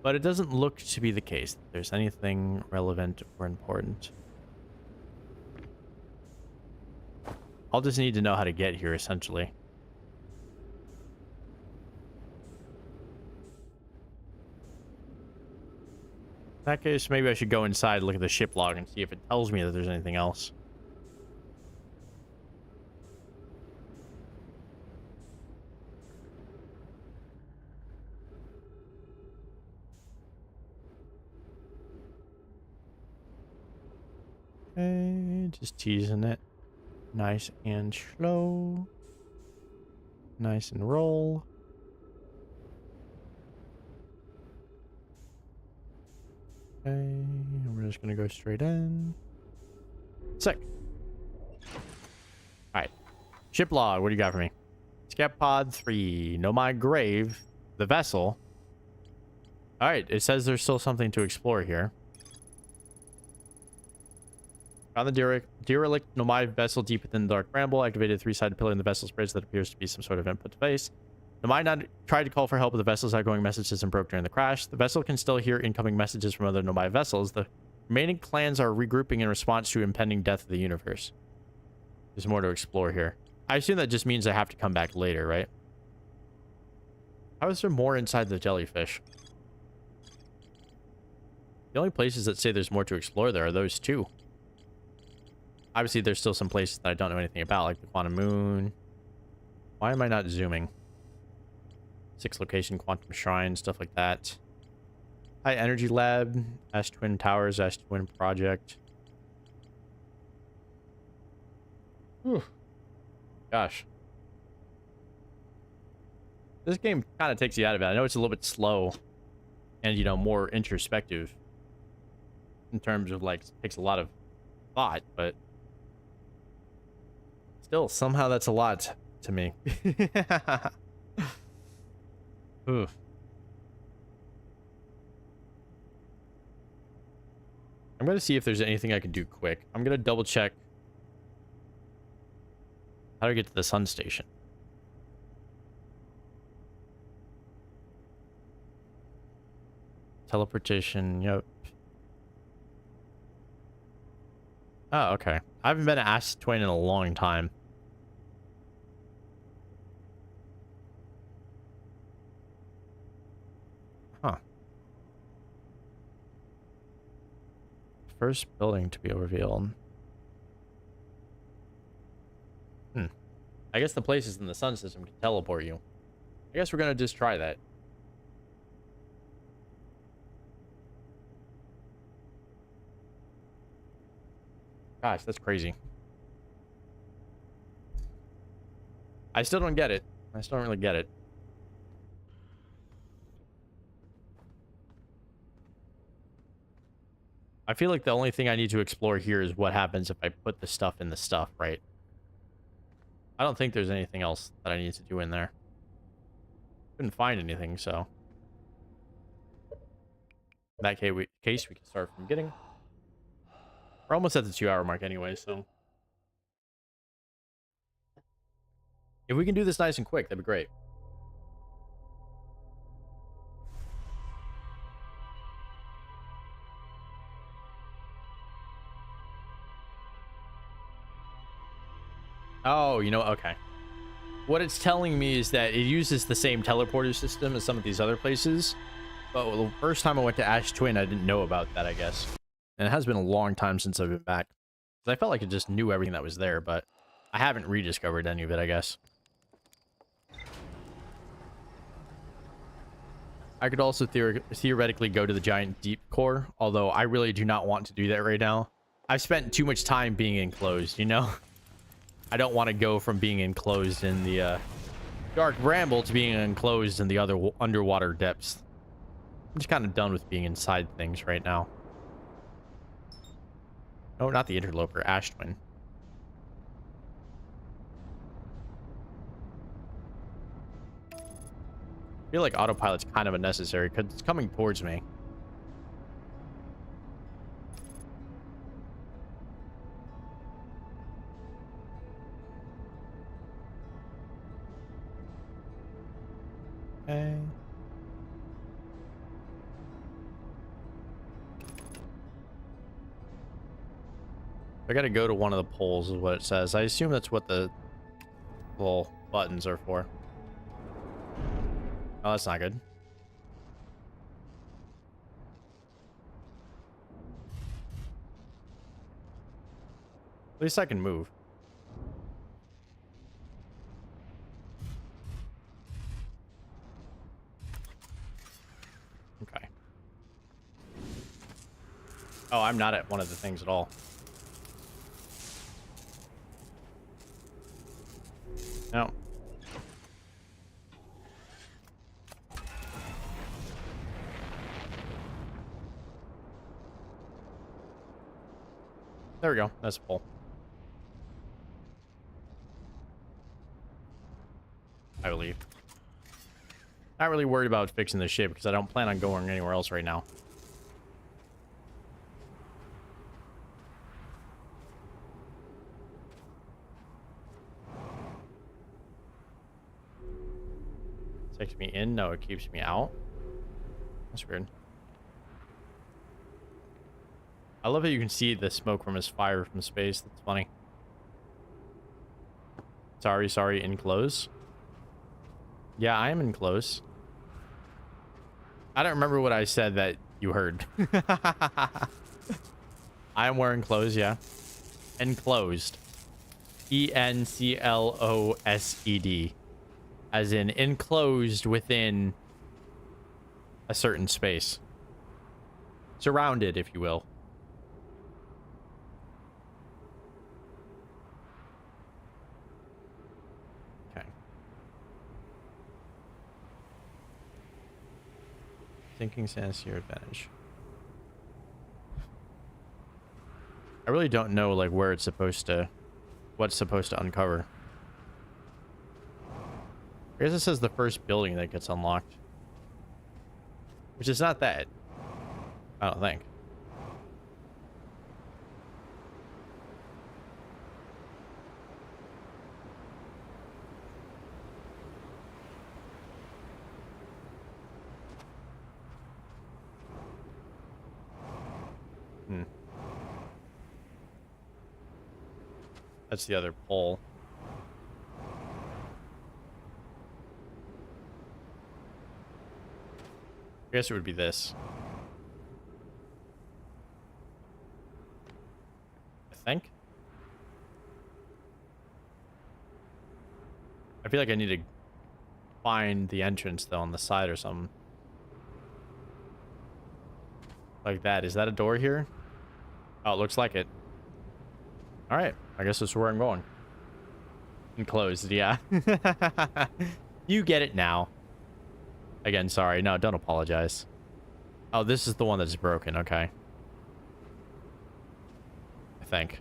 But it doesn't look to be the case that there's anything relevant or important. I'll just need to know how to get here, essentially. In that case, maybe I should go inside, look at the ship log, and see if it tells me that there's anything else. Okay, just teasing it. Nice and slow. Nice and roll. Okay, we're just gonna go straight in. Sick. Alright. Ship log, what do you got for me? Scat pod 3. Know my grave. The vessel. Alright, it says there's still something to explore here. Found the derelict Nomai vessel deep within the dark bramble. Activated a three-sided pillar in the vessel's bridge that appears to be some sort of input device. Nomai not tried to call for help, but the vessel's outgoing messages and broke during the crash. The vessel can still hear incoming messages from other Nomai vessels. The remaining clans are regrouping in response to impending death of the universe. There's more to explore here. I assume that just means I have to come back later, right? How is there more inside the jellyfish? The only places that say there's more to explore there are those two. Obviously, there's still some places that I don't know anything about, like the Quantum Moon. Why am I not zooming? 6 location Quantum Shrine, stuff like that. High Energy Lab, Ash Twin Towers, Ash Twin Project. Whew. Gosh. This game kind of takes you out of it. I know it's a little bit slow and, you know, more introspective in terms of, like, takes a lot of thought, but still, somehow that's a lot to me. Oof. I'm going to see if there's anything I can do quick. I'm going to double check how to get to the sun station. Teleportation, yep. Oh, okay. I haven't been to Ash Twin in a long time. Huh. First building to be revealed. I guess the places in the sun system can teleport you. I guess we're gonna just try that. Gosh, that's crazy. I still don't get it. I still don't really get it. I feel like the only thing I need to explore here is what happens if I put the stuff in the stuff, right? I don't think there's anything else that I need to do in there. Couldn't find anything, so. In that case, we can start from beginning. We're almost at the 2-hour mark anyway, so. If we can do this nice and quick, that'd be great. Oh, you know, okay. What it's telling me is that it uses the same teleporter system as some of these other places. But the first time I went to Ash Twin, I didn't know about that, I guess. And it has been a long time since I've been back. I felt like I just knew everything that was there, but I haven't rediscovered any of it, I guess. I could also theoretically go to the giant deep core, although I really do not want to do that right now. I've spent too much time being enclosed, you know? I don't want to go from being enclosed in the dark bramble to being enclosed in the other underwater depths. I'm just kind of done with being inside things right now. Oh, not the interloper, Ash Twin. I feel like autopilot's kind of unnecessary because it's coming towards me. Okay. I gotta go to one of the poles is what it says. I assume that's what the little buttons are for. Oh, that's not good. At least I can move. Okay. Oh, I'm not at one of the things at all. No. There we go. That's a pole. I believe. Not really worried about fixing the ship because I don't plan on going anywhere else right now. Takes me in? No, it keeps me out. That's weird. I love that you can see the smoke from his fire from space. That's funny. Sorry, enclose. Yeah, I am enclosed. I don't remember what I said that you heard. I am wearing clothes, yeah. Enclosed. E-N-C-L-O-S-E-D. As in enclosed within a certain space. Surrounded, if you will. Okay. Thinking stands to your advantage. I really don't know, like, where it's supposed to... What's supposed to uncover. I guess it says the first building that gets unlocked. Which is not that. I don't think. That's the other pole. I guess it would be this. I think. I feel like I need to find the entrance, though, on the side or something. Like that. Is that a door here? Oh, it looks like it. Alright. I guess that's where I'm going. Enclosed, yeah. You get it now. Again, sorry. No, don't apologize. Oh, this is the one that's broken. Okay. I think.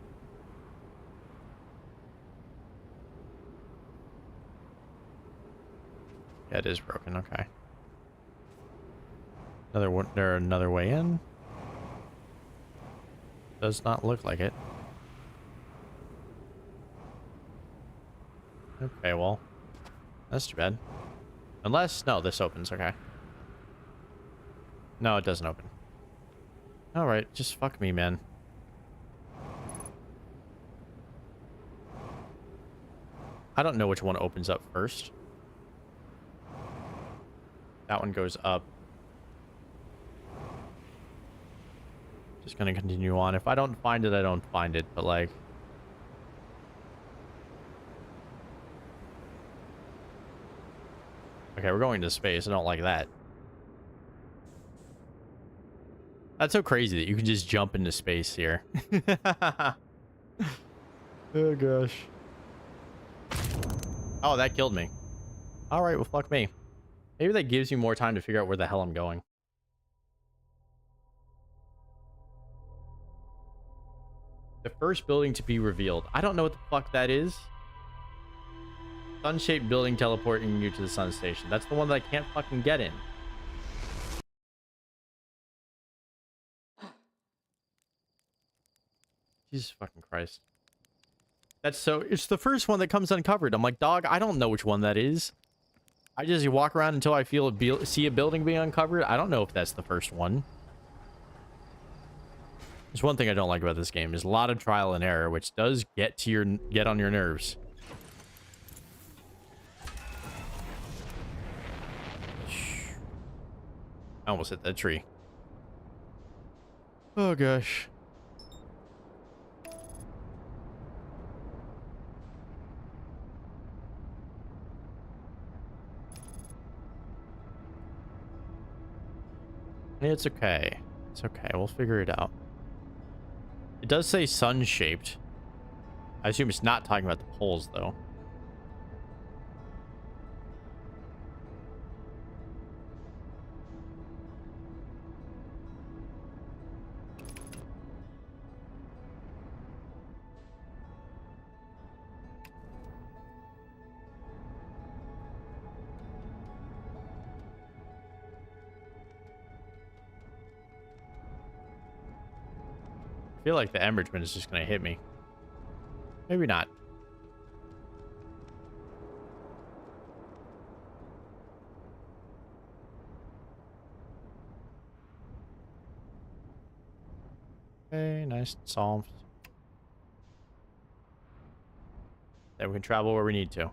Yeah, it is broken. Okay. Another one. There another way in? Does not look like it. Okay, well, that's too bad. Unless, no, this opens, okay. No, it doesn't open. Alright, just fuck me, man. I don't know which one opens up first. That one goes up. Just gonna continue on. If I don't find it, I don't find it, but like... Okay, we're going to space. I don't like that. That's so crazy that you can just jump into space here. Oh, gosh. Oh, that killed me. All right, well, fuck me. Maybe that gives you more time to figure out where the hell I'm going. The first building to be revealed. I don't know what the fuck that is. Sun-shaped building teleporting you to the sun station. That's the one that I can't fucking get in. Jesus fucking Christ. That's so... It's the first one that comes uncovered. I'm like, dog, I don't know which one that is. I just walk around until I see a building being uncovered. I don't know if that's the first one. There's one thing I don't like about this game. Is a lot of trial and error, which does get on your nerves. I almost hit that tree. Oh gosh. It's okay. It's okay. We'll figure it out. It does say sun-shaped. I assume it's not talking about the poles, though. I feel like the Ember Twin is just going to hit me. Maybe not. Okay, nice. Solved. Then we can travel where we need to.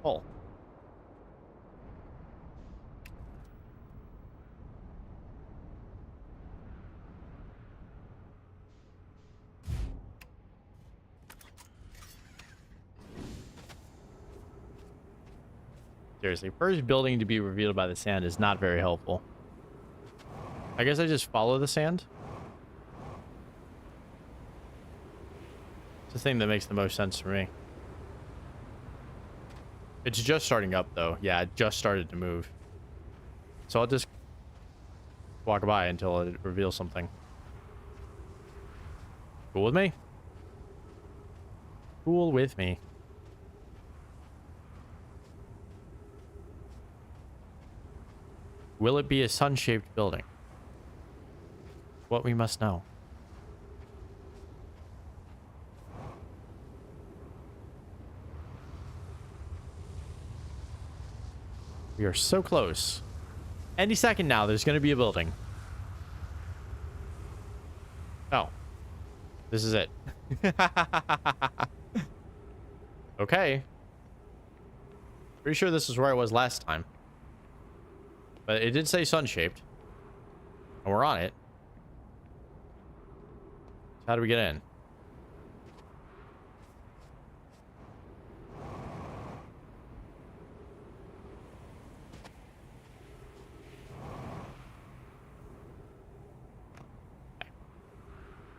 Oh. Seriously, first building to be revealed by the sand is not very helpful. I guess I just follow the sand. It's the thing that makes the most sense for me. It's just starting up, though. Yeah, it just started to move. So I'll just walk by until it reveals something. Cool with me? Cool with me. Will it be a sun-shaped building? What we must know. We are so close. Any second now, there's going to be a building. Oh. This is it. Okay. Pretty sure this is where I was last time. But it did say sun-shaped. And we're on it. So how do we get in?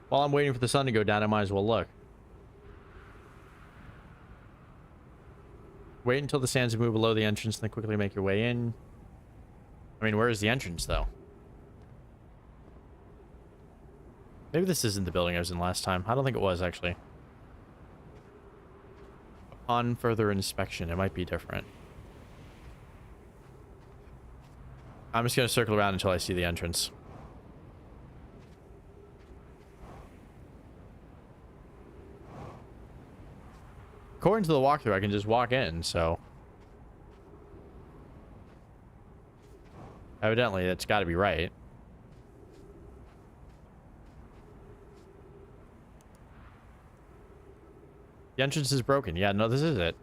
While I'm waiting for the sun to go down, I might as well look. Wait until the sands move below the entrance and then quickly make your way in. I mean, where is the entrance, though? Maybe this isn't the building I was in last time. I don't think it was, actually. Upon further inspection, it might be different. I'm just going to circle around until I see the entrance. According to the walkthrough, I can just walk in, so... Evidently, that's got to be right. The entrance is broken. Yeah, no, this is it.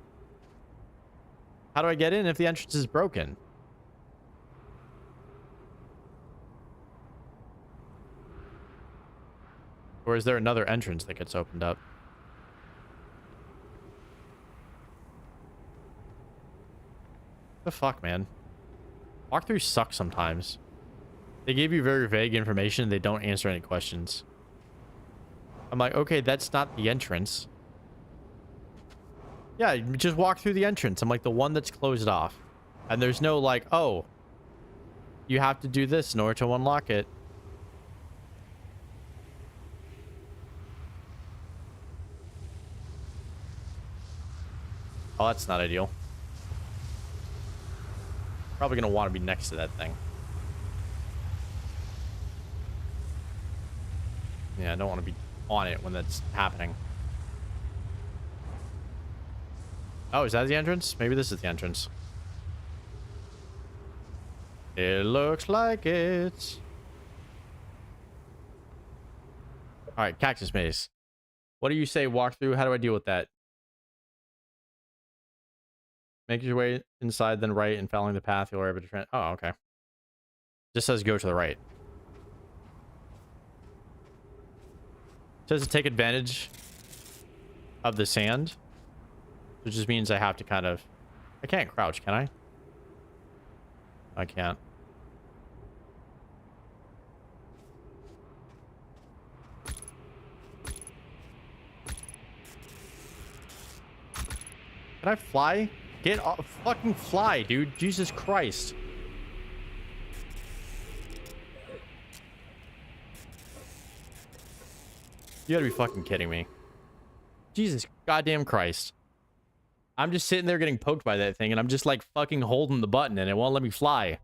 How do I get in if the entrance is broken? Or is there another entrance that gets opened up? The fuck, man? Walkthroughs suck sometimes. They give you very vague information. They don't answer any questions. I'm like, okay, that's not the entrance. Yeah, just walk through the entrance. I'm like, the one that's closed off. And there's no like, oh, you have to do this in order to unlock it. Oh, that's not ideal. Probably gonna want to be next to that thing. Yeah, I don't want to be on it when that's happening. Oh, is that the entrance? Maybe this is the entrance. It looks like it. All right, cactus maze. What do you say walk through? How do I deal with that? Make your way inside, then right, and following the path, you'll arrive at a trend. Oh, okay. Just says go to the right. Says to take advantage of the sand. Which just means I have to kind of... I can't crouch, can I? I can't. Can I fly? Get off, fucking fly, dude. Jesus Christ. You gotta be fucking kidding me. Jesus goddamn Christ. I'm just sitting there getting poked by that thing, and I'm just like fucking holding the button, and it won't let me fly.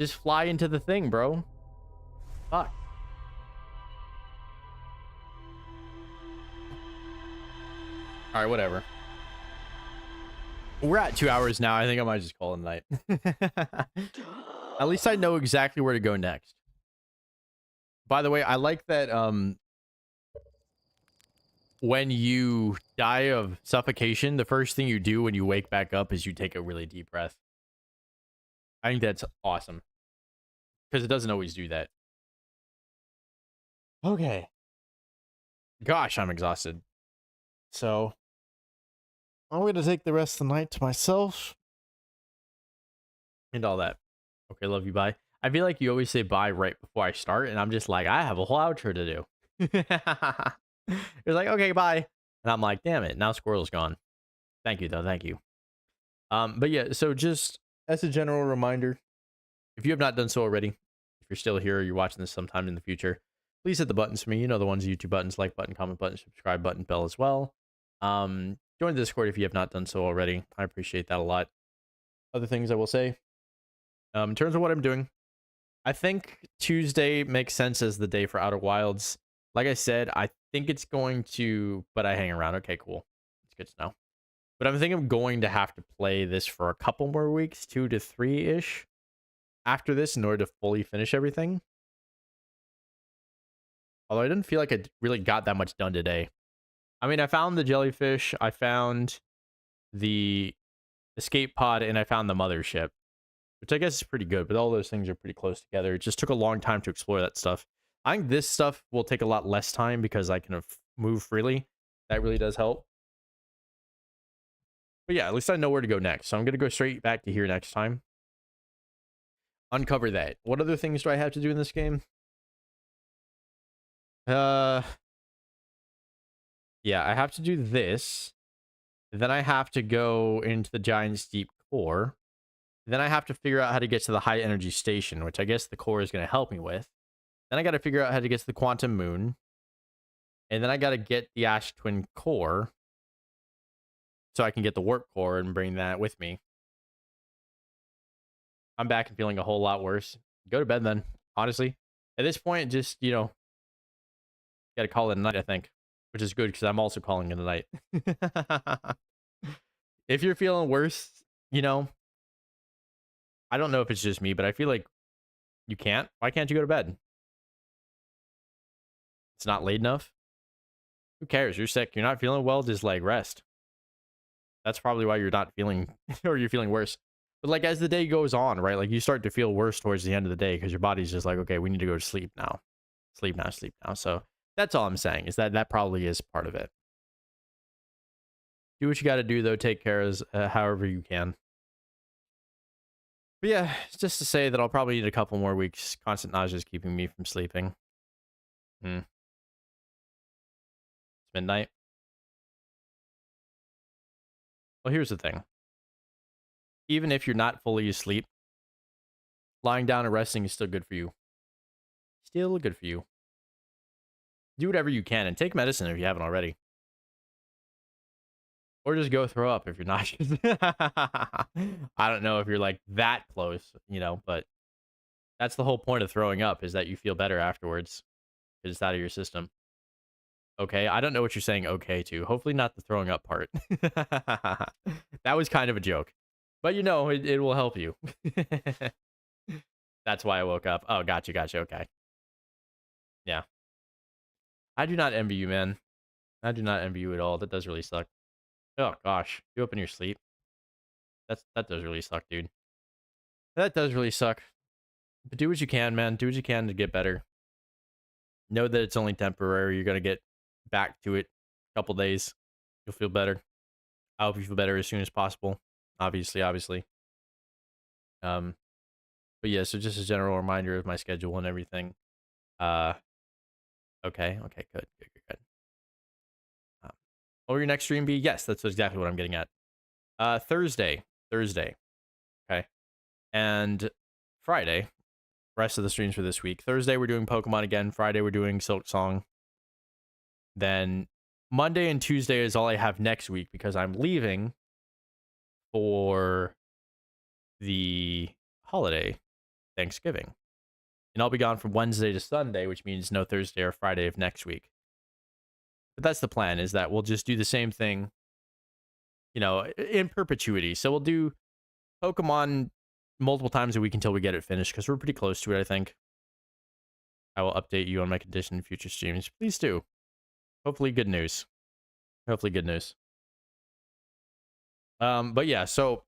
Just fly into the thing, bro. Fuck. All right, whatever. We're at 2 hours now. I think I might just call it a night. At least I know exactly where to go next. By the way, I like that when you die of suffocation, the first thing you do when you wake back up is you take a really deep breath. I think that's awesome. Because it doesn't always do that. Okay. Gosh, I'm exhausted. So, I'm going to take the rest of the night to myself. And all that. Okay, love you, bye. I feel like you always say bye right before I start, and I'm just like, I have a whole outro to do. You're like, okay, bye. And I'm like, damn it, now Squirrel's gone. Thank you, though, thank you. But yeah, so just as a general reminder, if you have not done so already, if you're still here or you're watching this sometime in the future, please hit the buttons for me. You know the ones, YouTube buttons, like button, comment button, subscribe button, bell as well. Join the Discord if you have not done so already. I appreciate that a lot. Other things I will say, in terms of what I'm doing, I think Tuesday makes sense as the day for Outer Wilds. Like I said, I think it's going to, but I hang around. Okay, cool. It's good to know. But I'm thinking I'm going to have to play this for a couple more weeks, 2 to 3-ish, after this in order to fully finish everything. Although I didn't feel like I really got that much done today. I mean, I found the jellyfish, I found the escape pod, and I found the mothership, which I guess is pretty good, but all those things are pretty close together. It just took a long time to explore that stuff. I think this stuff will take a lot less time because I can move freely. That really does help. But yeah, at least I know where to go next. So I'm going to go straight back to here next time. Uncover that. What other things do I have to do in this game? Yeah, I have to do this. Then I have to go into the Giant's Deep core. Then I have to figure out how to get to the high energy station, which I guess the core is going to help me with. Then I got to figure out how to get to the quantum moon. And then I got to get the Ash Twin core so I can get the warp core and bring that with me. I'm back and feeling a whole lot worse. Go to bed then, honestly. At this point, just, you know, got to call it a night, I think, which is good because I'm also calling it a night. If you're feeling worse, you know, I don't know if it's just me, but I feel like you can't. Why can't you go to bed? It's not late enough. Who cares? You're sick. You're not feeling well. Just like rest. That's probably why you're not feeling or you're feeling worse. But like as the day goes on, right? Like you start to feel worse towards the end of the day because your body's just like, okay, we need to go to sleep now. Sleep now, sleep now. So that's all I'm saying is that that probably is part of it. Do what you got to do, though. Take care as however you can. But yeah, it's just to say that I'll probably need a couple more weeks. Constant nausea is keeping me from sleeping. It's midnight. Well, here's the thing. Even if you're not fully asleep, Lying down and resting is still good for you. Still good for you. Do whatever you can and take medicine if you haven't already. Or just go throw up if you're not. I don't know if you're like that close, you know, but that's the whole point of throwing up is that you feel better afterwards because it's out of your system. Okay, I don't know what you're saying okay to. Hopefully not the throwing up part. That was kind of a joke. But you know, it will help you. That's why I woke up. Oh, gotcha, gotcha. Okay. Yeah. I do not envy you, man. I do not envy you at all. That does really suck. Oh gosh. You up in your sleep. That does really suck, dude. That does really suck. But do what you can, man. Do what you can to get better. Know that it's only temporary. You're gonna get back to it a couple days. You'll feel better. I hope you feel better as soon as possible. Obviously. Um, but yeah, so just a general reminder of my schedule and everything. Uh, okay, good. What will your next stream be? Yes, that's exactly what I'm getting at. Thursday. Okay, and Friday. Rest of the streams for this week. Thursday we're doing Pokemon again. Friday we're doing Silk Song. Then Monday and Tuesday is all I have next week because I'm leaving for the holiday, Thanksgiving. And I'll be gone from Wednesday to Sunday, which means no Thursday or Friday of next week. But that's the plan, is that we'll just do the same thing, you know, in perpetuity. So we'll do Pokemon multiple times a week until we get it finished, because we're pretty close to it, I think. I will update you on my condition in future streams. Please do. Hopefully good news. But yeah, so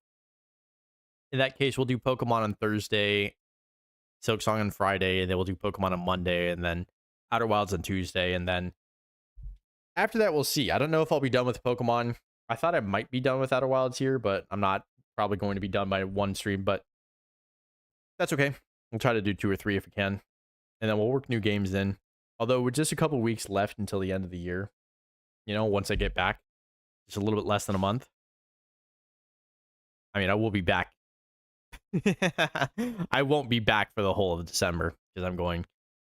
in that case, we'll do Pokemon on Thursday, Silk Song on Friday, and then we'll do Pokemon on Monday, and then Outer Wilds on Tuesday, and then after that, we'll see. I don't know if I'll be done with Pokemon. I thought I might be done with Outer Wilds here, but I'm not. Probably going to be done by one stream, but that's okay. We'll try to do 2 or 3 if we can, and then we'll work new games in. Although with just a couple weeks left until the end of the year, you know, once I get back, just a little bit less than a month. I mean, I will be back. I won't be back for the whole of December because I'm going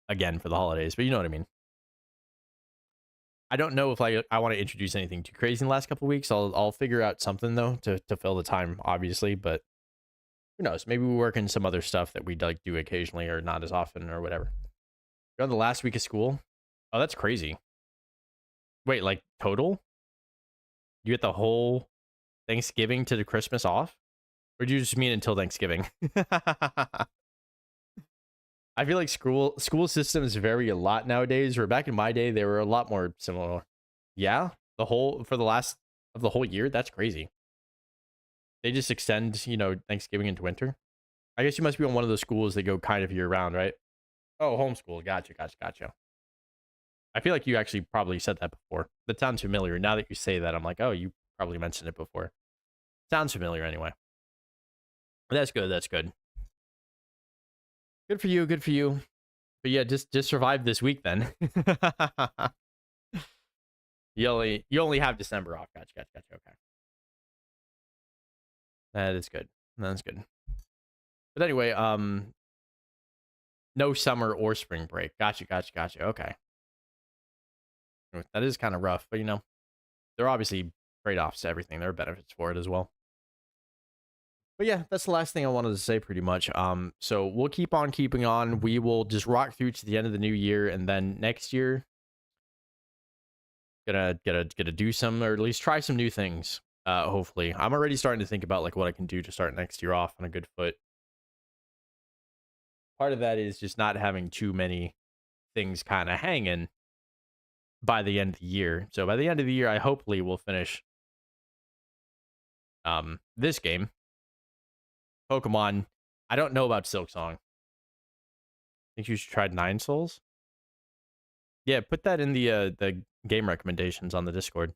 again for the holidays, but you know what I mean. I don't know if I want to introduce anything too crazy in the last couple of weeks. I'll figure out something though to fill the time, obviously, but who knows? Maybe we work in some other stuff that we like do occasionally or not as often or whatever. You're on the last week of school? Oh, that's crazy. Wait, like total? You get the whole Thanksgiving to the Christmas off? Or do you just mean until Thanksgiving? I feel like school systems vary a lot nowadays, where back in my day, they were a lot more similar. Yeah? For the last of the whole year? That's crazy. They just extend, you know, Thanksgiving into winter. I guess you must be on one of those schools that go kind of year round, right? Oh, homeschool. Gotcha. I feel like you actually probably said that before. That sounds familiar. Now that you say that, I'm like, oh, you probably mentioned it before. Sounds familiar anyway. That's good. Good for you. But yeah, just survive this week then. you only have December off. Gotcha. Okay. That is good. That's good. But anyway, no summer or spring break. Gotcha. Okay. That is kind of rough, but you know, there are obviously trade-offs to everything. There are benefits for it as well. But yeah, that's the last thing I wanted to say pretty much. So we'll keep on keeping on. We will just rock through to the end of the new year, and then next year gonna do some, or at least try some new things. Hopefully. I'm already starting to think about like what I can do to start next year off on a good foot. Part of that is just not having too many things kind of hanging by the end of the year. So by the end of the year, I hopefully will finish this game. Pokemon. I don't know about Silk Song. Think you should try 9 Souls? Yeah, put that in the game recommendations on the Discord.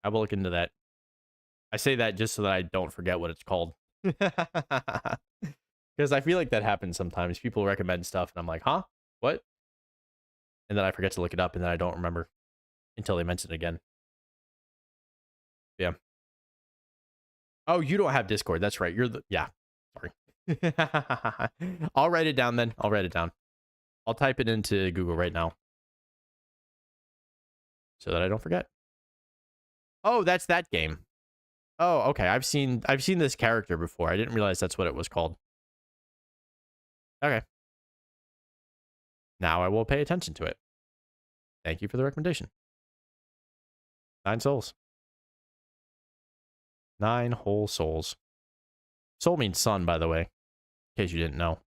I will look into that. I say that just so that I don't forget what it's called. Because I feel like that happens sometimes. People recommend stuff and I'm like, huh? What? And then I forget to look it up and then I don't remember until they mention it again. Yeah. Oh, you don't have Discord. That's right. Yeah. Sorry. I'll write it down then. I'll write it down. I'll type it into Google right now so that I don't forget. Oh, that's that game. Oh, okay. I've seen this character before. I didn't realize that's what it was called. Okay. Now I will pay attention to it. Thank you for the recommendation. 9 souls. 9 whole souls. Soul means son, by the way, in case you didn't know.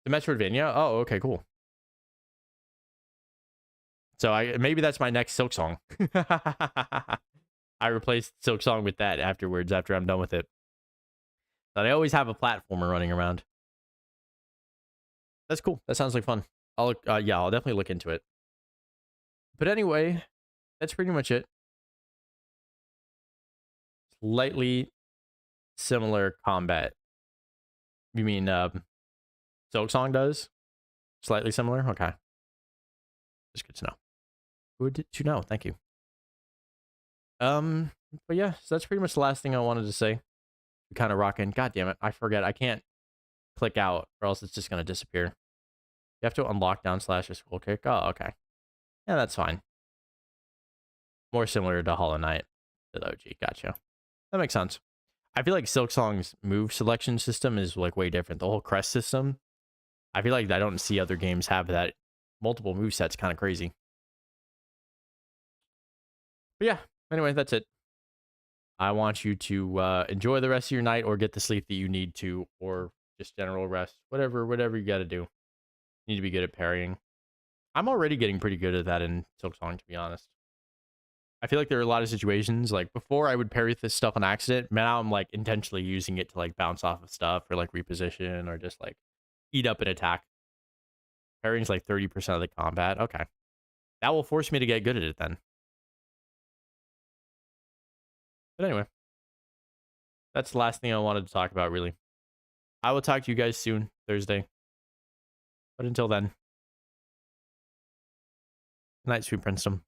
The Metroidvania? Oh, okay, cool. So maybe that's my next Silk Song. I replaced Silk Song with that afterwards, after I'm done with it. But I always have a platformer running around. That's cool. That sounds like fun. I'll definitely look into it. But anyway, that's pretty much it. Slightly similar combat. You mean Silk Song does? Slightly similar? Okay. Just good to know. Good to know. Thank you. But yeah, so that's pretty much the last thing I wanted to say. Kind of rocking. God damn it. I forget. I can't click out or else it's just going to disappear. You have to unlock down slash a scroll kick. Oh, okay. Yeah, that's fine. More similar to Hollow Knight. To the OG. Gotcha. That makes sense. I feel like Silk Song's move selection system is like way different. The whole crest system. I feel like I don't see other games have that. Multiple movesets, kind of crazy. But yeah, anyway, that's it. I want you to enjoy the rest of your night or get the sleep that you need to, or just general rest. Whatever you got to do. You need to be good at parrying. I'm already getting pretty good at that in Silk Song, to be honest. I feel like there are a lot of situations, like before I would parry this stuff on accident. Now I'm like intentionally using it to like bounce off of stuff or like reposition or just like eat up an attack. Parrying's like 30% of the combat. Okay. That will force me to get good at it then. But anyway, that's the last thing I wanted to talk about, really. I will talk to you guys soon, Thursday. But until then, good night, sweet Princeton.